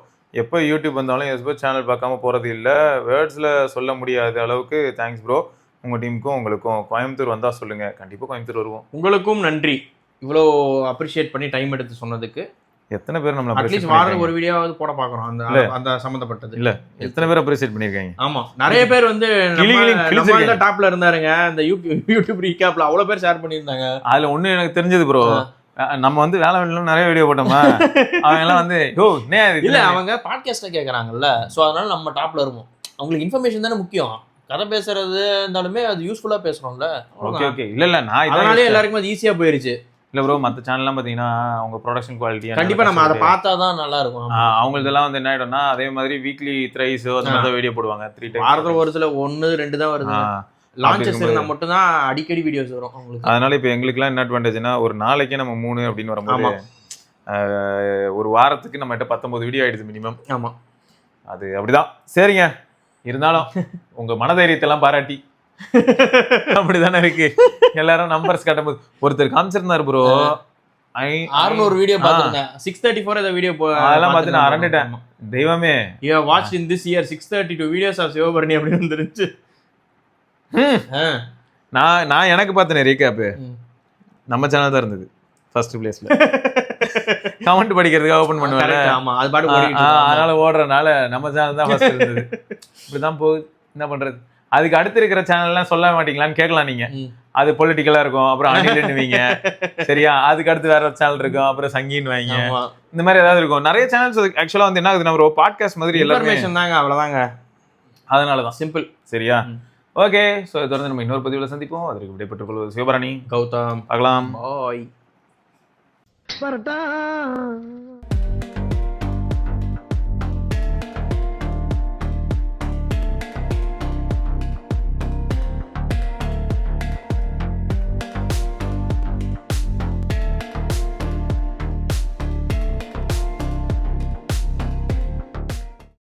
எப்போ யூடியூப் வந்தாலும் எஸ்போஸ் சேனல் பார்க்காம போகிறது இல்லை. வேர்ட்ஸில் சொல்ல முடியாத அளவுக்கு தேங்க்ஸ் ப்ரோ. உங்கள் டீமுக்கும் உங்களுக்கும். கோயம்புத்தூர் வந்தால் சொல்லுங்கள், கண்டிப்பாக கோயம்புத்தூர் வருவோம். உங்களுக்கும் நன்றி, இவ்வளோ அப்ரிஷியேட் பண்ணி டைம் எடுத்து சொன்னதுக்கு. எத்தனை பேர் நம்மள அட்லீஸ்ட் வாரத்துக்கு ஒரு வீடியோவாவது போட பார்க்குறோம் அந்த சம்மந்தப்பட்டது. இல்லை, எத்தனை பேர் அப்ரிஷியேட் பண்ணியிருக்காங்க. ஆமாம், நிறைய பேர் வந்து டாப்ல இருந்தாருங்க இந்த யூடியூப் ரீகேப்ல, அவ்வளோ பேர் ஷேர் பண்ணியிருந்தாங்க. அதில் ஒன்று எனக்கு தெரிஞ்சது ப்ரோ, நம்ம வந்து வேலை வேணும் நிறைய வீடியோ போட்டோமா, அவங்க எல்லாம் வந்து இல்ல அவங்க பாட்காஸ்ட்டை கேட்குறாங்கல்ல, ஸோ அதனால நம்ம டாப்ல இருப்போம். அவங்களுக்கு இன்ஃபர்மேஷன் தானே முக்கியம். கதை பேசுறது இருந்தாலுமே அது யூஸ்ஃபுல்லா பேசுறோம்ல. Okay okay. இல்ல நான் அதனாலே எல்லாருக்கும் அது ஈஸியா போயிருச்சு. இல்ல ப்ரோ, மற்ற சேனல்லாம் பாத்தீங்கன்னா அவங்க ப்ரொடக்ஷன் குவாலிட்டி கண்டிப்பா நம்ம அதை பார்த்தா தான் நல்லா இருக்கும். அவங்களதெல்லாம் வந்து என்ன ஆயிடும்னா, அதே மாதிரி வீக்லி த்ரைஸ் அந்த மாதிரி வீடியோ போடுவாங்க. 3 times வாரத்துல ஒரு சில 1-2 தான் வருது. லான்ச்சஸ் இருந்தா மட்டும் தான் அடிக்கடி வீடியோஸ் வரும் அவங்களுக்கு. அதனால இப்போ எங்களுக்குலாம் என்ன அட்வான்டேஜ்னா, ஒரு நாளைக்கே நம்ம 3 அப்படின்னு வரும்போது ஒரு வாரத்துக்கு நம்ம கிட்ட 19 வீடியோ ஆயிடுது மினிமம். ஆமா, அது அப்படிதான். சரிங்க, இருந்தாலும் உங்க மனதைரியத்தை எல்லாம் பாராட்டி அப்படிதானே இருக்கு. எல்லாரும் நம்பர்ஸ் காட்டும்போது ஒருத்தர் காமிச்சிருந்தாரு ப்ரோ, 600 வீடியோ பார்த்திருந்தேன். 634 இந்த வீடியோ அதெல்லாம் பார்த்து நான் அரண்டிட்டேன். தெய்வமே, you have watched in this year 632 videos of Sivaparani அப்படின்னு வந்துருச்சு. நான் எனக்கு பார்த்தேன் ரீகேப் நம்ம சேனல் தான் இருந்தது ஃபர்ஸ்ட் பிளேஸ்ல. கமெண்ட் படிக்கிறதுக்காக ஓபன் பண்ணுவாங்க. ஆமா, அது பாட்டு ஓடிட்டு அதனால ஓடுறனால நம்ம சேனல் தான் ஃபர்ஸ்ட் இருந்தது. இப்படிதான் போகுது, என்ன பண்றது. அதுக்கு அடுத்து இருக்கிற சேனல்லாம் சொல்ல மாட்டீங்களான்னு கேட்கலாம் நீங்க. அது பொலிட்டிக்கலா இருக்கும், அப்புறம் அணிலுன்னுவீங்க. சரியா, அதுக்கு அடுத்து வேற சேனல் இருக்கும், அப்புறம் சங்கின்னு வாங்க, இந்த மாதிரி ஏதாவது இருக்கும். நிறைய சேனல்ஸ் ஆக்சுவலா வந்து என்ன ஆகுது, நம்ம ஒரு பாட்காஸ்ட் மாதிரி இன்ஃபர்மேஷன் தாங்க, அவ்வளவுதாங்க. அதனாலதான் சிம்பிள். சரியா, ஓகே. ஸோ தொடர்ந்து நம்ம இன்னொரு பதிவில் சந்திப்போம். அதற்கு விடைபெற்றுக் கொள்வது சிவபரணி, கௌதம். பார்க்கலாம். பாய்.